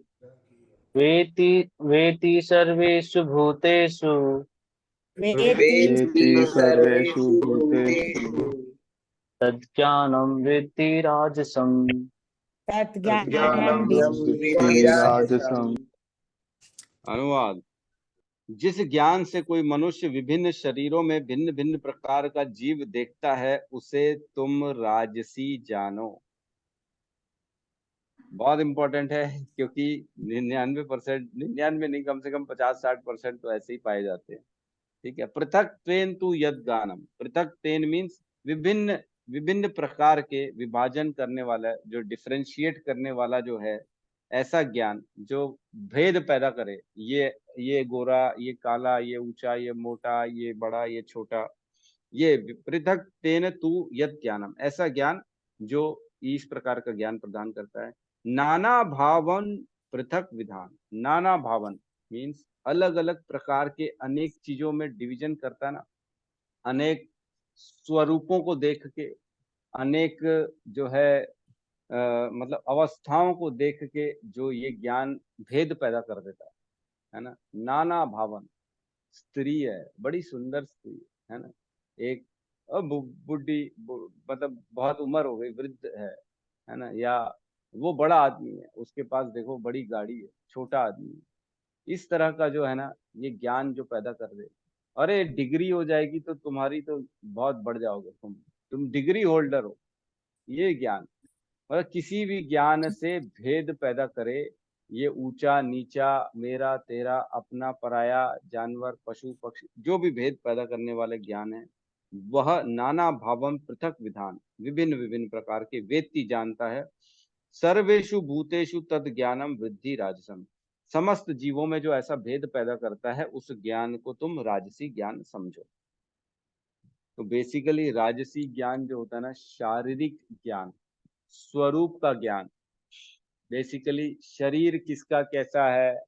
वेत्ति सर्वेषु भूतेषु वेत्ति सर्वेषु भूतेषु तज्ज्ञानं विद्धि राजसम्। तज्ज्ञानं विद्धि राजसम्। अनुवाद। जिस ज्ञान से कोई मनुष्य विभिन्न शरीरों में भिन्न भिन्न प्रकार का जीव देखता है, उसे तुम राजसी जानो। बहुत इंपॉर्टेंट है, क्योंकि 99%, 99 नहीं, कम से कम 50-60% तो ऐसे ही पाए जाते हैं। ठीक है। पृथक त्वेन तु यद ज्ञानम, पृथक त्वेन मीन्स विभिन्न विभिन्न प्रकार के विभाजन करने वाला, जो डिफरेंशिएट करने वाला जो है, ऐसा ज्ञान जो भेद पैदा करे। ये गोरा, ये काला, ये ऊंचा, ये मोटा, ये बड़ा, ये छोटा, ये पृथक तेन तु यद ज्ञानम, ऐसा ज्ञान जो इस प्रकार का ज्ञान प्रदान करता है। नाना भावन पृथक विधान, नाना भावन मीन्स अलग अलग प्रकार के अनेक चीजों में डिवीजन करता है ना, अनेक स्वरूपों को देख के, अनेक जो है मतलब अवस्थाओं को देख के जो ये ज्ञान भेद पैदा कर देता है ना। नाना भावन, स्त्री है, बड़ी सुंदर स्त्री है ना, एक बुढ़ी मतलब बहुत उम्र हो गई, वृद्ध है ना, या वो बड़ा आदमी है, उसके पास देखो बड़ी गाड़ी है, छोटा आदमी है। इस तरह का जो है ना, ये ज्ञान जो पैदा कर दे। अरे डिग्री हो जाएगी तो तुम्हारी तो बहुत बढ़ जाओगे, तुम डिग्री होल्डर हो, ये ज्ञान, मतलब किसी भी ज्ञान से भेद पैदा करे। ये ऊंचा नीचा, मेरा तेरा, अपना पराया, जानवर पशु पक्षी, जो भी भेद पैदा करने वाले ज्ञान है, वह नाना भावम पृथक विधान, विभिन्न विभिन्न प्रकार के वेत्ति जानता है। सर्वेषु भूतेषु तद ज्ञानम वृद्धि राजसम, समस्त जीवों में जो ऐसा भेद पैदा करता है, उस ज्ञान को तुम राजसी ज्ञान समझो। तो बेसिकली राजसी ज्ञान जो होता है ना, शारीरिक ज्ञान, स्वरूप का ज्ञान, बेसिकली शरीर किसका कैसा है,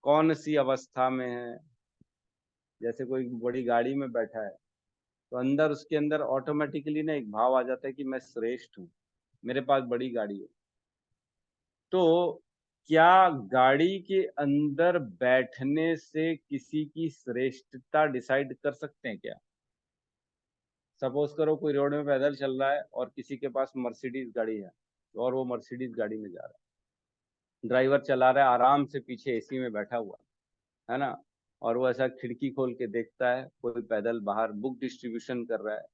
कौन सी अवस्था में है। जैसे कोई बड़ी गाड़ी में बैठा है, तो अंदर उसके अंदर ऑटोमेटिकली ना एक भाव आ जाता है कि मैं श्रेष्ठ हूँ, मेरे पास बड़ी गाड़ी है। तो क्या गाड़ी के अंदर बैठने से किसी की श्रेष्ठता डिसाइड कर सकते हैं क्या? सपोज करो कोई रोड में पैदल चल रहा है और किसी के पास मर्सिडीज गाड़ी है और वो मर्सिडीज गाड़ी में जा रहा है, ड्राइवर चला रहा है आराम से, पीछे एसी में बैठा हुआ है ना, और वो ऐसा खिड़की खोल के देखता है कोई पैदल बाहर बुक डिस्ट्रीब्यूशन कर रहा है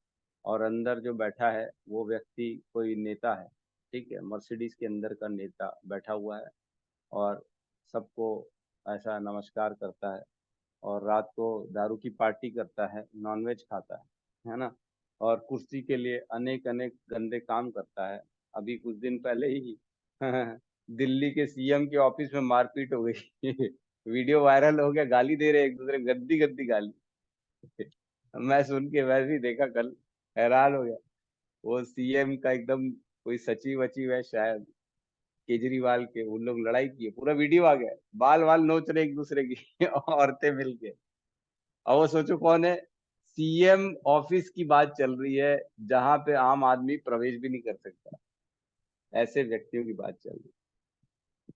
और अंदर जो बैठा है वो व्यक्ति कोई नेता है, ठीक है, मर्सिडीज के अंदर का नेता बैठा हुआ है और सबको ऐसा नमस्कार करता है और रात को दारू की पार्टी करता है, नॉनवेज खाता है ना, और कुर्सी के लिए अनेक अनेक गंदे काम करता है। अभी कुछ दिन पहले ही दिल्ली के सीएम के ऑफिस में मारपीट हो गई वीडियो वायरल हो गया, गाली दे रहे एक दूसरे, गद्दी गद्दी गाली मैं सुन के वैसे ही देखा कल, हैरान हो गया। वो सीएम का एकदम कोई सचिव वचिव है शायद, केजरीवाल के, उन लोग लड़ाई किए, पूरा वीडियो आ गया, बाल वाल नोच रहे एक दूसरे की औरतें मिलके। अब वो सोचो कौन है, सीएम ऑफिस की बात चल रही है जहां पे आम आदमी प्रवेश भी नहीं कर सकता, ऐसे व्यक्तियों की बात चल रही है।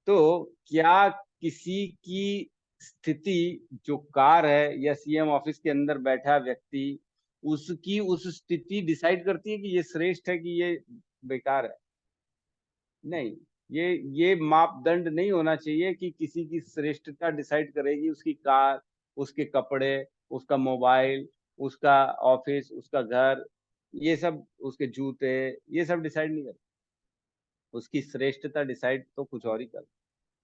तो क्या किसी की स्थिति, जो कार है या सीएम ऑफिस के अंदर बैठा व्यक्ति, उसकी उस स्थिति डिसाइड करती है कि ये श्रेष्ठ है कि ये बेकार है? नहीं, ये मापदंड नहीं होना चाहिए कि किसी की श्रेष्ठता डिसाइड करेगी उसकी कार, उसके कपड़े, उसका मोबाइल, उसका ऑफिस, उसका घर, ये सब, उसके जूते, ये सब डिसाइड नहीं करते। उसकी श्रेष्ठता डिसाइड तो कुछ और ही कर,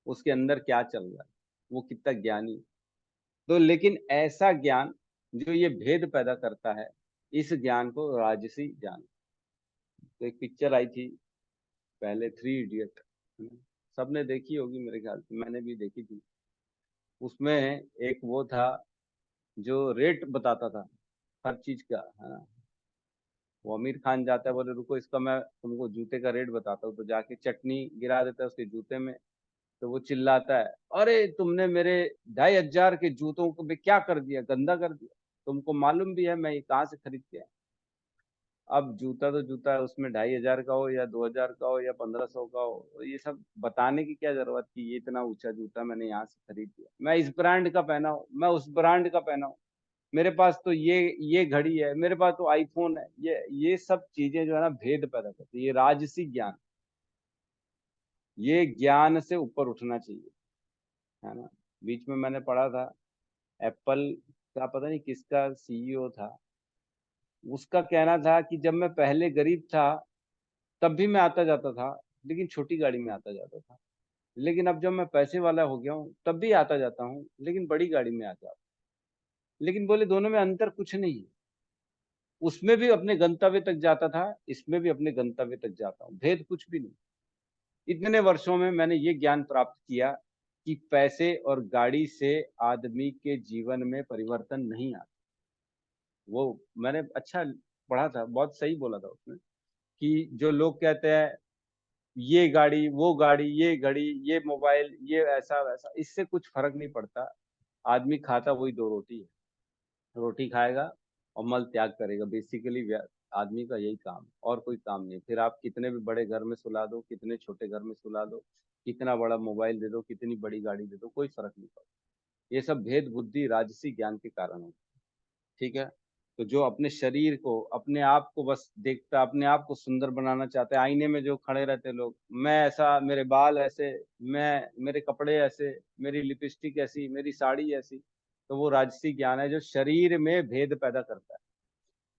उसके अंदर क्या चल रहा है, वो कितना ज्ञानी है। तो लेकिन ऐसा ज्ञान जो ये भेद पैदा करता है, इस ज्ञान को राजसी ज्ञान। तो एक पिक्चर आई थी पहले, थ्री इडियट, सबने देखी होगी मेरे ख्याल से, मैंने भी देखी थी। उसमें एक वो था जो रेट बताता था हर चीज का, है ना। वो आमिर खान जाता है, बोले रुको इसका मैं तुमको जूते का रेट बताता हूँ, तो जाके चटनी गिरा देता है उसके जूते में। तो वो चिल्लाता है, अरे तुमने मेरे 2,500 के जूतों को भी क्या कर दिया, गंदा कर दिया, तुमको मालूम भी है मैं ये कहाँ से खरीद के आया। अब जूता तो जूता है, उसमें 2,500 का हो या 2,000 का हो या 1,500 का हो, तो ये सब बताने की क्या जरूरत कि ये इतना ऊंचा जूता मैंने यहाँ से खरीद लिया, मैं इस ब्रांड का पहना हूँ, मैं उस ब्रांड का पहना हूँ, मेरे पास तो ये घड़ी है, मेरे पास तो आईफोन है। ये सब चीजें जो है ना भेद पैदा करती है, ये राजसी ज्ञान, ये ज्ञान से ऊपर उठना चाहिए, है ना। बीच में मैंने पढ़ा था, एप्पल का पता नहीं किसका सीईओ था, उसका कहना था कि जब मैं पहले गरीब था तब भी मैं आता जाता था, लेकिन छोटी गाड़ी में आता जाता था, लेकिन अब जब मैं पैसे वाला हो गया हूँ तब भी आता जाता हूँ, लेकिन बड़ी गाड़ी में आता हूँ। लेकिन बोले दोनों में अंतर कुछ नहीं है, उसमें भी अपने गंतव्य तक जाता था, इसमें भी अपने गंतव्य तक जाता हूँ, भेद कुछ भी नहीं। इतने वर्षों में मैंने ये ज्ञान प्राप्त किया कि पैसे और गाड़ी से आदमी के जीवन में परिवर्तन नहीं आता। वो मैंने अच्छा पढ़ा था, बहुत सही बोला था उसने, कि जो लोग कहते हैं ये गाड़ी, वो गाड़ी, ये घड़ी, ये मोबाइल, ये ऐसा वैसा, इससे कुछ फर्क नहीं पड़ता। आदमी खाता वही दो रोटी है, रोटी खाएगा और मल त्याग करेगा, बेसिकली आदमी का यही काम है, और कोई काम नहीं। फिर आप कितने भी बड़े घर में सुला दो, कितने छोटे घर में सुला दो, कितना बड़ा मोबाइल दे दो, कितनी बड़ी गाड़ी दे दो, कोई फर्क नहीं पड़ता। ये सब भेद बुद्धि राजसी ज्ञान के कारण होता है, ठीक है। तो जो अपने शरीर को, अपने आप को बस देखता, अपने आप को सुंदर बनाना चाहते हैं, आईने में जो खड़े रहते हैं लोग, मैं ऐसा, मेरे बाल ऐसे, मैं, मेरे कपड़े ऐसे, मेरी लिपस्टिक ऐसी, मेरी साड़ी ऐसी, तो वो राजसी ज्ञान है जो शरीर में भेद पैदा करता है।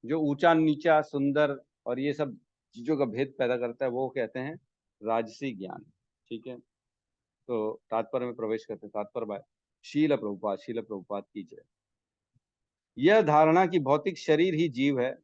जो ऊंचा नीचा सुंदर और ये सब चीजों का भेद पैदा करता है, वो कहते हैं राजसी ज्ञान, ठीक है। तो तात्पर्य में प्रवेश करते हैं, तात्पर्य बाय शील प्रभुपाद की जय। यह धारणा कि भौतिक शरीर ही जीव है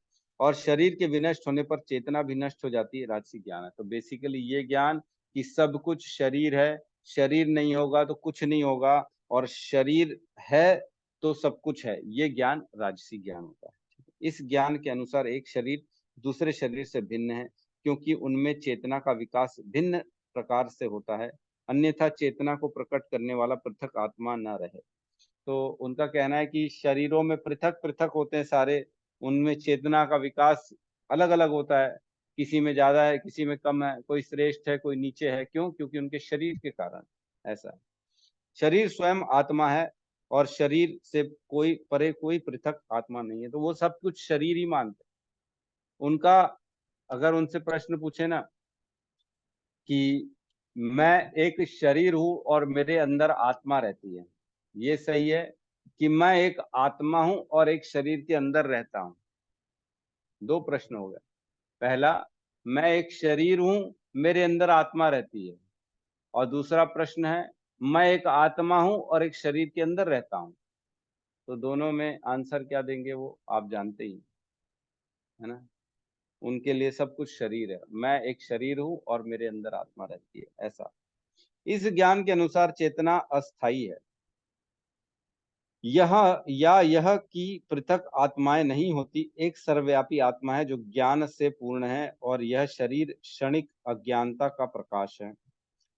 और शरीर के विनष्ट होने पर चेतना भी नष्ट हो जाती है, राजसी ज्ञान है। तो बेसिकली ये ज्ञान कि सब कुछ शरीर है, शरीर नहीं होगा तो कुछ नहीं होगा, और शरीर है तो सब कुछ है, ये ज्ञान राजसी ज्ञान होता है। इस ज्ञान के अनुसार एक शरीर दूसरे शरीर से भिन्न है, क्योंकि उनमें चेतना का विकास भिन्न प्रकार से होता है, अन्यथा चेतना को प्रकट करने वाला पृथक आत्मा न रहे। तो उनका कहना है कि शरीरों में पृथक पृथक होते हैं सारे, उनमें चेतना का विकास अलग अलग होता है, किसी में ज्यादा है, किसी में कम है, कोई श्रेष्ठ है, कोई नीचे है। क्यों? क्योंकि उनके शरीर के कारण ऐसा है। शरीर स्वयं आत्मा है और शरीर से कोई परे कोई पृथक आत्मा नहीं है। तो वो सब कुछ शरीर ही मानते। उनका अगर उनसे प्रश्न पूछे ना कि मैं एक शरीर हूं और मेरे अंदर आत्मा रहती है, ये सही है कि मैं एक आत्मा हूं और एक शरीर के अंदर रहता हूं? दो प्रश्न हो गए। पहला, मैं एक शरीर हूं, मेरे अंदर आत्मा रहती है। और दूसरा प्रश्न है, मैं एक आत्मा हूं और एक शरीर के अंदर रहता हूं। तो दोनों में आंसर क्या देंगे वो आप जानते ही है ना। उनके लिए सब कुछ शरीर है। मैं एक शरीर हूं और मेरे अंदर आत्मा रहती है, ऐसा। इस ज्ञान के अनुसार चेतना अस्थाई है। यह कि पृथक आत्माएं नहीं होती, एक सर्वव्यापी आत्मा है जो ज्ञान से पूर्ण है, और यह शरीर क्षणिक अज्ञानता का प्रकाश है।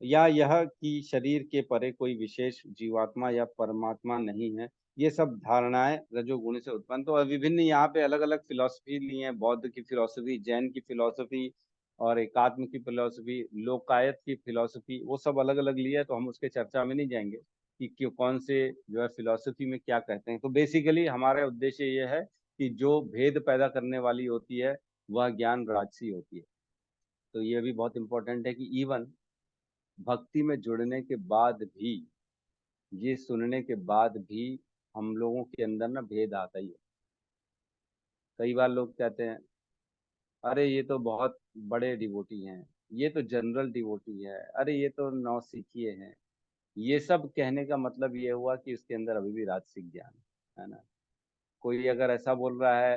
या यह कि शरीर के परे कोई विशेष जीवात्मा या परमात्मा नहीं है। ये सब धारणाएं रजोगुण से उत्पन्न। तो विभिन्न यहाँ पे अलग अलग फिलॉसफी ली है। बौद्ध की फिलॉसफी, जैन की फिलॉसफी, और एकात्म की फिलॉसफी, लोकायत की फिलॉसफी, वो सब अलग अलग लिया है। तो हम उसके चर्चा में नहीं जाएंगे कि क्यों कौन से जो है फिलॉसफी में क्या कहते हैं। तो बेसिकली हमारा उद्देश्य ये है कि जो भेद पैदा करने वाली होती है वह ज्ञान राजसी होती है। तो ये भी बहुत इंपॉर्टेंट है कि इवन भक्ति में जुड़ने के बाद भी, ये सुनने के बाद भी हम लोगों के अंदर ना भेद आता ही है। कई बार लोग कहते हैं अरे ये तो बहुत बड़े डिवोटी हैं, ये तो जनरल डिवोटी है, अरे ये तो नौसिखिए हैं। ये सब कहने का मतलब ये हुआ कि उसके अंदर अभी भी राजसिक ज्ञान है ना। कोई अगर ऐसा बोल रहा है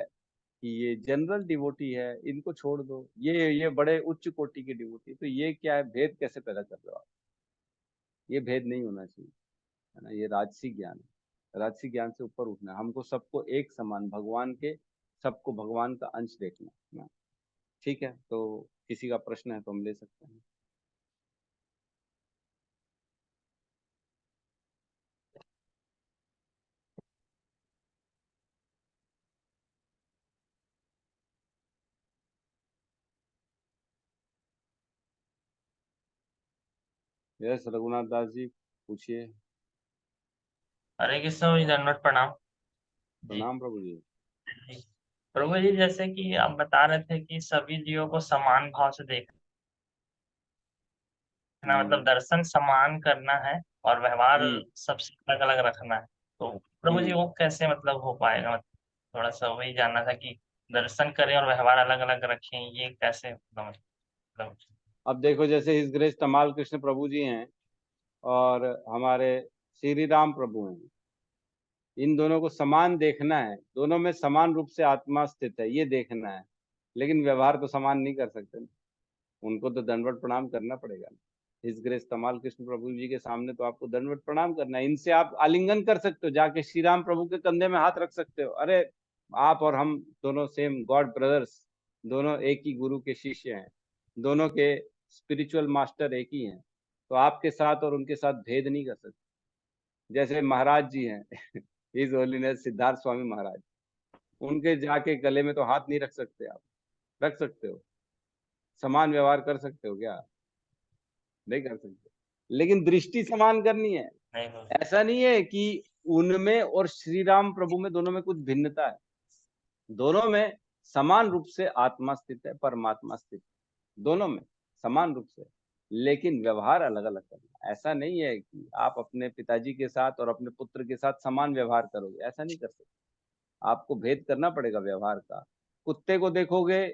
कि ये जनरल डिवोटी है, इनको छोड़ दो, ये बड़े उच्च कोटि के डिवोटी, तो ये क्या है? भेद कैसे पैदा कर रहे हो आप? ये भेद नहीं होना चाहिए, है ना। ये राजसी ज्ञान है। राजसी ज्ञान से ऊपर उठना है। हमको सबको एक समान भगवान के, सबको भगवान का अंश देखना है ना। ठीक है, तो किसी का प्रश्न है तो हम ले सकते हैं। यस रघुनाथ दास जी, पूछिए। हरे कृष्ण जी, दंडवत प्रणाम जी। प्रणाम प्रभु जी। प्रभु जी, जैसे कि आप बता रहे थे कि सभी जीवों को समान भाव से देखना, मतलब हम्म। दर्शन समान करना है और व्यवहार हम्म। सबसे अलग अलग रखना है। तो प्रभु जी हम्म। वो कैसे मतलब हो पाएगा? मतलब थोड़ा सा वही जानना था कि दर्शन करें और व्यवहार अलग अलग रखें, ये कैसे मतलब। अब देखो, जैसे हिज ग्रेस तमाल कृष्ण प्रभु जी हैं और हमारे श्री राम प्रभु हैं। इन दोनों को समान देखना है, दोनों में समान रूप से आत्मा स्थित है, ये देखना है। लेकिन व्यवहार तो समान नहीं कर सकते ना। उनको तो दंडवत प्रणाम करना पड़ेगा ना। हिज ग्रेस तमाल कृष्ण प्रभु जी के सामने तो आपको दंडवत प्रणाम करना है। इनसे आप आलिंगन कर सकते हो, जाके श्री राम प्रभु के कंधे में हाथ रख सकते हो। अरे आप और हम दोनों सेम गॉड ब्रदर्स, दोनों एक ही गुरु के शिष्य हैं, दोनों के स्पिरिचुअल मास्टर एक ही हैं। तो आपके साथ और उनके साथ भेद नहीं कर सकते। जैसे महाराज जी हैं हिज होलीनेस सिद्धार्थ स्वामी महाराज, उनके जाके गले में तो हाथ नहीं रख सकते आप? रख सकते हो? समान व्यवहार कर सकते हो क्या? नहीं कर सकते। लेकिन दृष्टि समान करनी है। नहीं हो ऐसा नहीं है कि उनमें और श्री राम प्रभु में, दोनों में कुछ भिन्नता है। दोनों में समान रूप से आत्मा स्थित है, परमात्मा स्थित है, दोनों में समान रूप से। लेकिन व्यवहार अलग अलग करना है। ऐसा नहीं है कि आप अपने पिताजी के साथ और अपने पुत्र के साथ समान व्यवहार करोगे, ऐसा नहीं कर सकते। आपको भेद करना पड़ेगा व्यवहार का। कुत्ते को देखोगे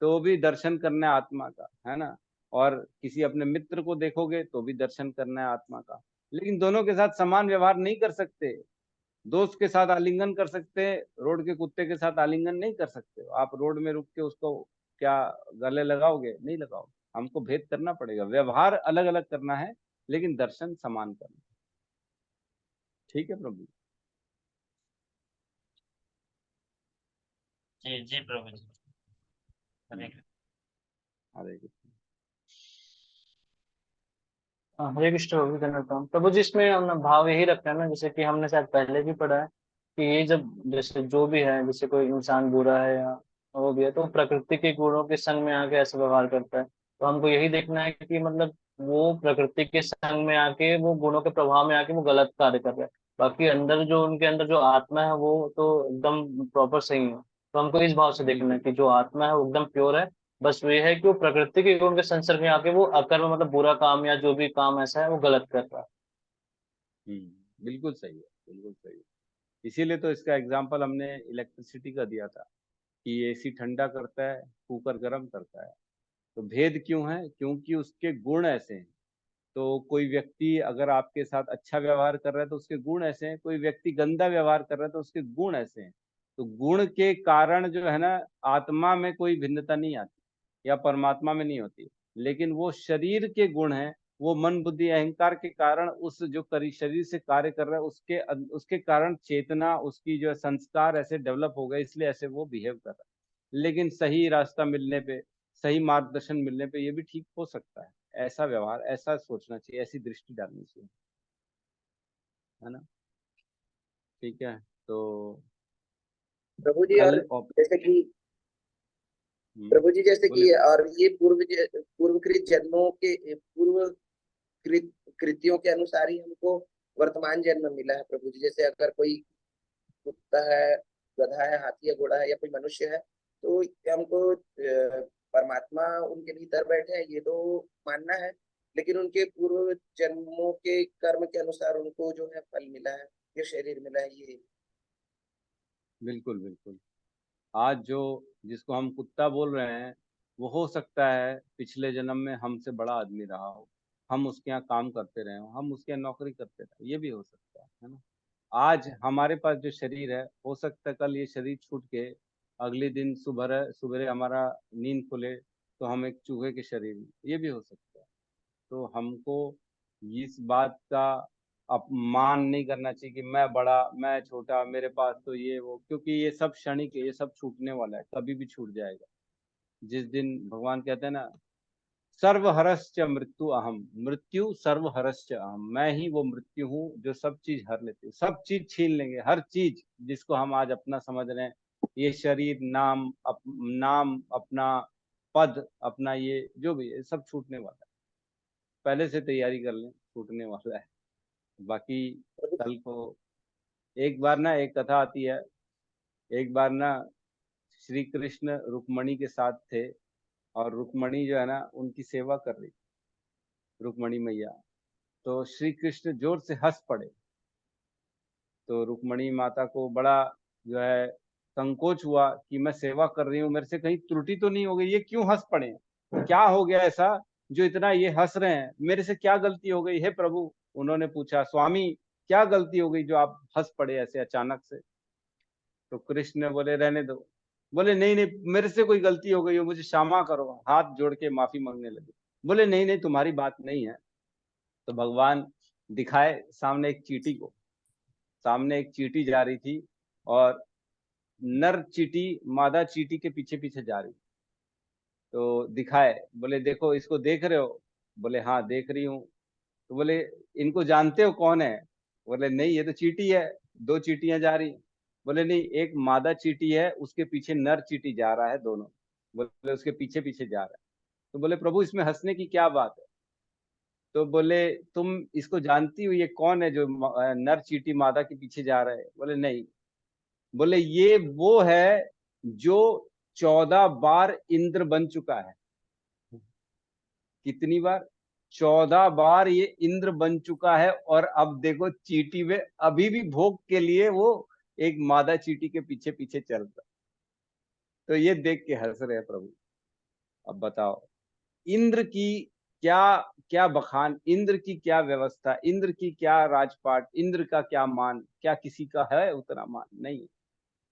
तो भी दर्शन करना है आत्मा का, है ना। और किसी अपने मित्र को देखोगे तो भी दर्शन करना है आत्मा का। लेकिन दोनों के साथ समान व्यवहार नहीं कर सकते। दोस्त के साथ आलिंगन कर सकते हैं, रोड के कुत्ते के साथ आलिंगन नहीं कर सकते। आप रोड में रुक के उसको क्या गले लगाओगे? नहीं लगाओगे। हमको भेद करना पड़ेगा, व्यवहार अलग अलग करना है, लेकिन दर्शन समान करना। ठीक है प्रभु। जी जी प्रभु जी। हरे कृष्ण। हरे कृष्ण। हाँ, हरे कृष्ण प्रभु, धन्यवाद प्रभु। प्रभु जी, इसमें हमने भाव यही रखना है ना, जैसे कि हमने शायद पहले भी पढ़ा है कि ये जब जैसे जो भी है, जैसे कोई इंसान बुरा है या वो भी है, तो प्रकृति के गुणों के संग में आके ऐसा व्यवहार करता है। तो हमको यही देखना है कि मतलब वो प्रकृति के संग में आके, वो गुणों के प्रभाव में आके वो गलत कार्य कर रहा है। बाकी अंदर जो उनके अंदर जो आत्मा है वो तो एकदम प्रॉपर सही है। तो हमको इस भाव से देखना है बिल्कुल। कि जो आत्मा है वो एकदम प्योर है। बस वो ये है कि वो प्रकृति के गुण के संसर्ग में आके वो अकर्म, मतलब बुरा काम या जो भी काम ऐसा है वो गलत कर रहा है। बिल्कुल सही है, बिल्कुल सही है। इसीलिए तो इसका एग्जाम्पल हमने इलेक्ट्रिसिटी का दिया था कि एसी ठंडा करता है, कुकर गर्म करता है। तो भेद क्यों है? क्योंकि उसके गुण ऐसे हैं। तो कोई व्यक्ति अगर आपके साथ अच्छा व्यवहार कर रहा है तो उसके गुण ऐसे हैं, कोई व्यक्ति गंदा व्यवहार कर रहा है तो उसके गुण ऐसे हैं। तो गुण के कारण जो है ना, आत्मा में कोई भिन्नता नहीं आती या परमात्मा में नहीं होती। लेकिन वो शरीर के गुण हैं, वो मन बुद्धि अहंकार के कारण उस जो शरीर से कार्य कर रहा है उसके कारण चेतना, उसकी जो संस्कार ऐसे डेवलप हो गए, इसलिए ऐसे वो बिहेव कर रहा है। लेकिन सही रास्ता मिलने पे, सही मार्गदर्शन मिलने पे ये भी ठीक हो सकता है। ऐसा व्यवहार, ऐसा सोचना चाहिए, ऐसी दृष्टि डालनी चाहिए, है ना। ठीक है। तो प्रभु जी, और कल जैसे कि प्रभु जी जैसे बोले कि बोले। और ये पूर्वकृत जन्मों के पूर्व कृत कृतियों के अनुसार ही हमको वर्तमान जन्म मिला है प्रभु जी। जैसे अगर कोई कुत्ता है, गधा है, हाथी है, घोड़ा है, या कोई मनुष्य है, तो हमको परमात्मा उनके भीतर बैठे हैं ये तो मानना है। लेकिन उनके पूर्व जन्मों के कर्म के अनुसार उनको जो है फल मिला है, ये शरीर मिला है ये। बिल्कुल बिल्कुल। आज जो जिसको हम कुत्ता बोल रहे हैं, वो हो सकता है पिछले जन्म में हमसे बड़ा आदमी रहा हो, हम उसके यहाँ काम करते रहे हो, हम उसके यहाँ नौकरी करते रहे, ये भी हो सकता है ना। आज हमारे पास जो शरीर है, हो सकता है कल ये शरीर छूट के अगले दिन सुबह सुबह हमारा नींद खुले तो हम एक चूहे के शरीर में, ये भी हो सकता है। तो हमको इस बात का अपमान नहीं करना चाहिए कि मैं बड़ा, मैं छोटा, मेरे पास तो ये वो, क्योंकि ये सब क्षणिक है, ये सब छूटने वाला है, कभी भी छूट जाएगा। जिस दिन भगवान कहते हैं ना, सर्वहरश्च मृत्यु अहम, मृत्यु सर्वहरश्च अहम, मैं ही वो मृत्यु हूँ जो सब चीज हर लेती हूँ, सब चीज छीन लेंगे, हर चीज जिसको हम आज अपना समझ रहे हैं, ये शरीर, नाम अपना, पद अपना, ये जो भी है सब छूटने वाला है। पहले से तैयारी कर लें, छूटने वाला है। बाकी कल को एक बार ना एक कथा आती है। एक बार ना श्री कृष्ण रुक्मणी के साथ थे, और रुक्मणी जो है ना उनकी सेवा कर रही, रुक्मणी मैया। तो श्री कृष्ण जोर से हंस पड़े। तो रुक्मणी माता को बड़ा जो है संकोच हुआ कि मैं सेवा कर रही हूँ, मेरे से कहीं त्रुटि तो नहीं हो गई, ये क्यों हंस पड़े, क्या हो गया ऐसा जो इतना ये हंस रहे हैं, मेरे से क्या गलती हो गई, हे प्रभु। उन्होंने पूछा, स्वामी क्या गलती हो गई जो आप हंस पड़े ऐसे अचानक से। तो कृष्ण ने बोले, रहने दो। बोले, नहीं नहीं, मेरे से कोई गलती हो गई हो, मुझे क्षमा करो, हाथ जोड़ के माफी मांगने लगे। बोले, नहीं नहीं, तुम्हारी बात नहीं है। तो भगवान दिखाए सामने एक चींटी को, सामने एक चींटी जा रही थी, और नर चींटी मादा चींटी के पीछे पीछे जा रही। तो दिखाए, बोले, देखो इसको देख रहे हो? बोले, हाँ देख रही हूँ। तो बोले, इनको जानते हो कौन है? बोले, नहीं ये तो चींटी है, दो चींटियां जा रही। बोले, नहीं, एक मादा चींटी है, उसके पीछे नर चींटी जा रहा है, दोनों। बोले, उसके पीछे पीछे जा रहा है। तो बोले, प्रभु इसमें हंसने की क्या बात है? तो बोले, तुम इसको जानती हो, ये कौन है जो नर चींटी मादा के पीछे जा रहा है? बोले, नहीं। बोले, ये वो है जो 14 बार इंद्र बन चुका है। कितनी बार? 14 बार ये इंद्र बन चुका है, और अब देखो चींटी में अभी भी भोग के लिए वो एक मादा चींटी के पीछे पीछे चल रहा। तो ये देख के हंस रहे हैं प्रभु। अब बताओ, इंद्र की क्या, क्या बखान, इंद्र की क्या व्यवस्था, इंद्र की क्या राजपाट, इंद्र का क्या मान, क्या किसी का है उतना मान? नहीं।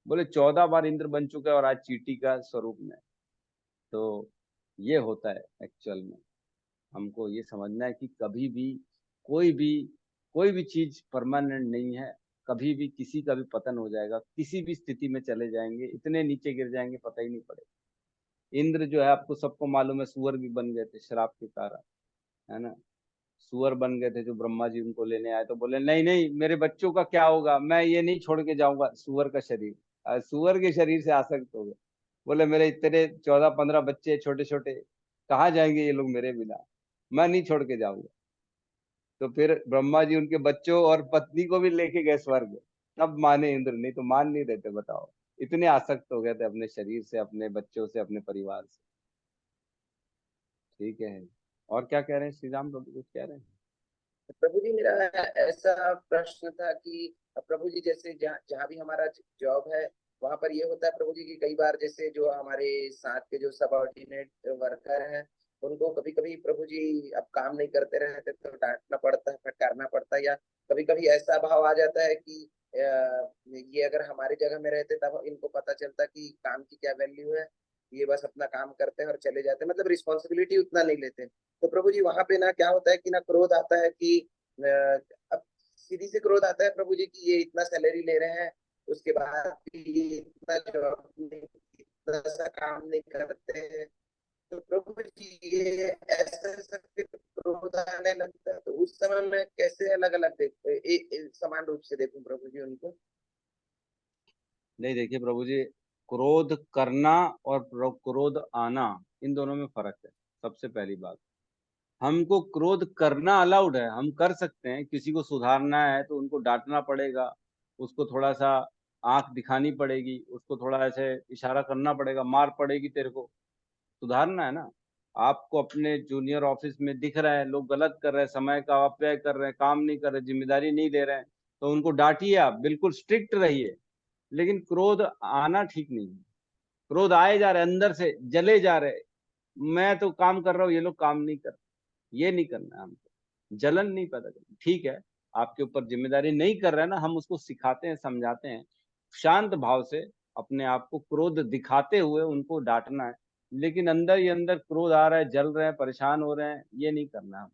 बोले, 14 बार इंद्र बन चुका है और आज चींटी का स्वरूप में। तो ये होता है एक्चुअल में। हमको ये समझना है कि कभी भी कोई भी कोई भी चीज परमानेंट नहीं है। कभी भी किसी का भी पतन हो जाएगा, किसी भी स्थिति में चले जाएंगे, इतने नीचे गिर जाएंगे पता ही नहीं पड़ेगा। इंद्र जो है, आपको सबको मालूम है, सुअर भी बन गए थे श्राप के कारण, है ना। सुअर बन गए थे, जो ब्रह्मा जी उनको लेने आए तो बोले, नहीं नहीं, मेरे बच्चों का क्या होगा, मैं ये नहीं छोड़ के जाऊंगा सुअर का शरीर। सुअर के शरीर से आसक्त हो गए। बोले मेरे इतने 14-15 बच्चे छोटे छोटे, कहाँ जाएंगे ये लोग मेरे बिना, मैं नहीं छोड़ के जाऊंगा। तो फिर ब्रह्मा जी उनके बच्चों और पत्नी को भी लेके गए स्वर्ग, तब माने इंद्र, नहीं तो मान नहीं रहते, बताओ। इतने आसक्त हो गए थे अपने शरीर से, अपने बच्चों से, अपने परिवार से। ठीक है। और क्या कह रहे हैं श्री राम प्रभु, कुछ कह रहे हैं? प्रभु जी मेरा ऐसा प्रश्न था कि प्रभु जी जैसे जहाँ जहाँ भी हमारा जॉब है वहां पर ये होता है प्रभु जी की कई बार जैसे जो हमारे साथ के जो सबऑर्डिनेट वर्कर हैं उनको कभी कभी प्रभु जी अब काम नहीं करते रहते तो डांटना पड़ता है, फटकारना पड़ता है, या कभी कभी ऐसा भाव आ जाता है कि ये अगर हमारी जगह में रहते तब इनको पता चलता कि काम की क्या वैल्यू है। ये बस अपना काम करते हैं और चले जाते हैं, मतलब रिस्पॉन्सिबिलिटी उतना नहीं लेते। तो प्रभु जी वहां पे ना क्या होता है कि ना क्रोध आता है कि अ, अब सीधी से क्रोध आता है प्रभु जी की ये इतना सैलरी ले रहे हैं उसके बाद भी ये इतना जॉब नहीं, इतना सा काम नहीं करते हैं। तो प्रभु जी ये ऐसा ऐसा फिर क्रोध आने लगता है, तो उस समय मैं कैसे अलग अलग समान रूप से देखूं प्रभु जी उनको। नहीं, देखिए प्रभु जी, क्रोध करना और क्रोध आना, इन दोनों में फर्क है। सबसे पहली बात, हमको क्रोध करना अलाउड है, हम कर सकते हैं। किसी को सुधारना है तो उनको डांटना पड़ेगा, उसको थोड़ा सा आंख दिखानी पड़ेगी, उसको थोड़ा ऐसे इशारा करना पड़ेगा, मार पड़ेगी तेरे को, सुधारना है ना। आपको अपने जूनियर ऑफिस में दिख रहा है लोग गलत कर रहे हैं, समय का अपव्यय कर रहे हैं, काम नहीं कर रहे, जिम्मेदारी नहीं ले रहे हैं, तो उनको डांटिए, आप बिल्कुल स्ट्रिक्ट रहिए। लेकिन क्रोध आना ठीक नहीं है। क्रोध आए जा रहे, अंदर से जले जा रहे, मैं तो काम कर रहा हूँ, ये लोग काम नहीं कर रहे, ये नहीं करना है हमको। जलन नहीं पैदा करनी, ठीक है। आपके ऊपर जिम्मेदारी नहीं कर रहा है ना, हम उसको सिखाते हैं, समझाते हैं, शांत भाव से अपने आप को क्रोध दिखाते हुए उनको डांटना है। लेकिन अंदर ही अंदर क्रोध आ रहा है, जल रहे हैं, परेशान हो रहे हैं, ये नहीं करना है।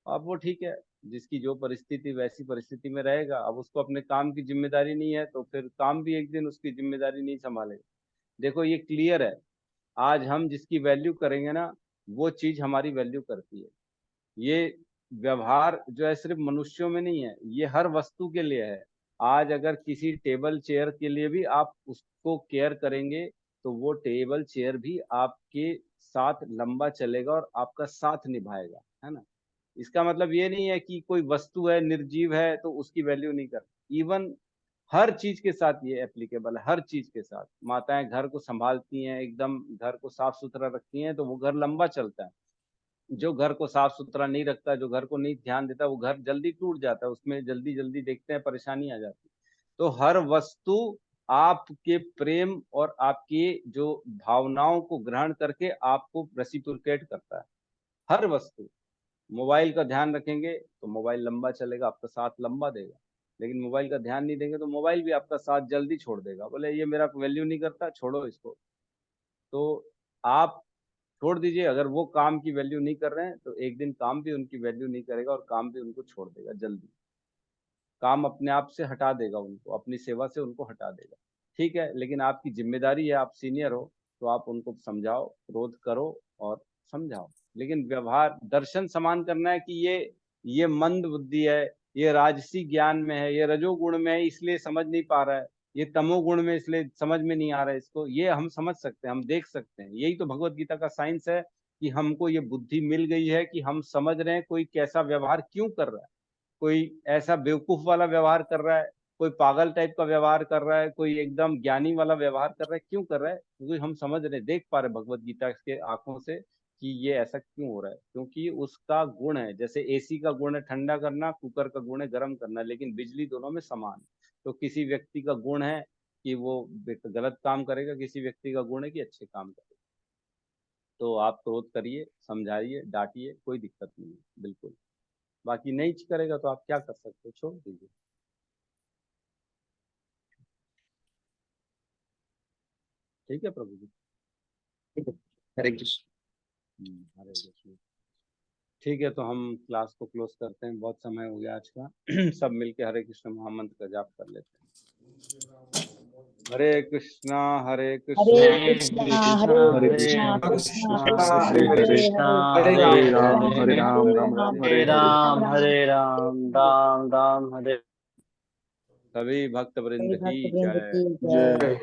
अब वो ठीक है, जिसकी जो परिस्थिति वैसी परिस्थिति में रहेगा। अब उसको अपने काम की जिम्मेदारी नहीं है तो फिर काम भी एक दिन उसकी जिम्मेदारी नहीं संभालेगा। देखो ये क्लियर है, आज हम जिसकी वैल्यू करेंगे ना, वो चीज हमारी वैल्यू करती है। ये व्यवहार जो है सिर्फ मनुष्यों में नहीं है, ये हर वस्तु के लिए है। आज अगर किसी टेबल चेयर के लिए भी आप उसको केयर करेंगे तो वो टेबल चेयर भी आपके साथ लंबा चलेगा और आपका साथ निभाएगा, है ना। इसका मतलब ये नहीं है कि कोई वस्तु है, निर्जीव है, तो उसकी वैल्यू नहीं कर। इवन हर चीज के साथ ये एप्लीकेबल है, हर चीज के साथ। माताएं घर को संभालती हैं, एकदम घर को साफ सुथरा रखती हैं, तो वो घर लंबा चलता है। जो घर को साफ सुथरा नहीं रखता, जो घर को नहीं ध्यान देता, वो घर जल्दी टूट जाता है, उसमें जल्दी जल्दी देखते हैं परेशानी आ जाती है। तो हर वस्तु आपके प्रेम और आपकी जो भावनाओं को ग्रहण करके आपको रेसिप्रोकेट करता है, हर वस्तु। मोबाइल का ध्यान रखेंगे तो मोबाइल लंबा चलेगा, आपका साथ लंबा देगा। लेकिन मोबाइल का ध्यान नहीं देंगे तो मोबाइल भी आपका साथ जल्दी छोड़ देगा, बोले ये मेरा वैल्यू नहीं करता, छोड़ो इसको। तो आप छोड़ दीजिए। अगर वो काम की वैल्यू नहीं कर रहे हैं तो एक दिन काम भी उनकी वैल्यू नहीं करेगा और काम भी उनको छोड़ देगा जल्दी। काम अपने आप से हटा देगा उनको, अपनी सेवा से उनको हटा देगा। ठीक है, लेकिन आपकी जिम्मेदारी है, आप सीनियर हो तो आप उनको समझाओ, क्रोध करो और समझाओ। लेकिन व्यवहार दर्शन समान करना है कि ये मंद बुद्धि है, ये राजसी ज्ञान में है, ये रजोगुण में है इसलिए समझ नहीं पा रहा है, ये तमोगुण में इसलिए समझ में नहीं आ रहा है इसको, ये हम समझ सकते हैं, हम देख सकते हैं। यही तो भगवत गीता का साइंस है कि हमको ये बुद्धि मिल गई है कि हम समझ रहे हैं कोई कैसा व्यवहार क्यों कर रहा है। कोई ऐसा बेवकूफ वाला व्यवहार कर रहा है, कोई पागल टाइप का व्यवहार कर रहा है, कोई एकदम ज्ञानी वाला व्यवहार कर रहा है, क्यों कर रहा है? क्योंकि हम समझ रहे, देख पा रहे भगवत गीता के आंखों से कि ये ऐसा क्यों हो रहा है। क्योंकि उसका गुण है, जैसे एसी का गुण है ठंडा करना, कुकर का गुण है गर्म करना, लेकिन बिजली दोनों में समान है। तो किसी व्यक्ति का गुण है कि वो गलत काम करेगा, किसी व्यक्ति का गुण है कि अच्छे काम करेगा। तो आप क्रोध करिए, समझाइए, डांटिए, कोई दिक्कत नहीं है, बिल्कुल। बाकी नहीं करेगा तो आप क्या कर सकते हो, छोड़ दीजिए। ठीक है प्रभु जी। हरे कृष्ण। हरे कृष्ण। ठीक है, तो हम क्लास को क्लोज करते हैं, बहुत समय हो गया आज का। सब मिलके हरे कृष्ण महामंत्र का जाप कर लेते हैं। हरे कृष्णा हरे कृष्णा हरे हरे कृष्णा कृष्णा कृष्णा कृष्ण कृष्णा हरे कृष्णा हरे हरे राम हरे हरे राम राम राम हरे हरे हरे। राम राम राम हरे। सभी भक्त वृंद की जय। जय।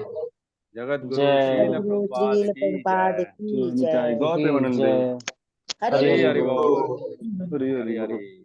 जगत गुरु जय श्रील सदगुरु प्रभुपाद श्रील की प्रभुपाद जय। की जय। गौर प्रेमानंद। हरि हरि हरि हरि हरि बोल। बोल। हरि हरि हरि बोल। हरि।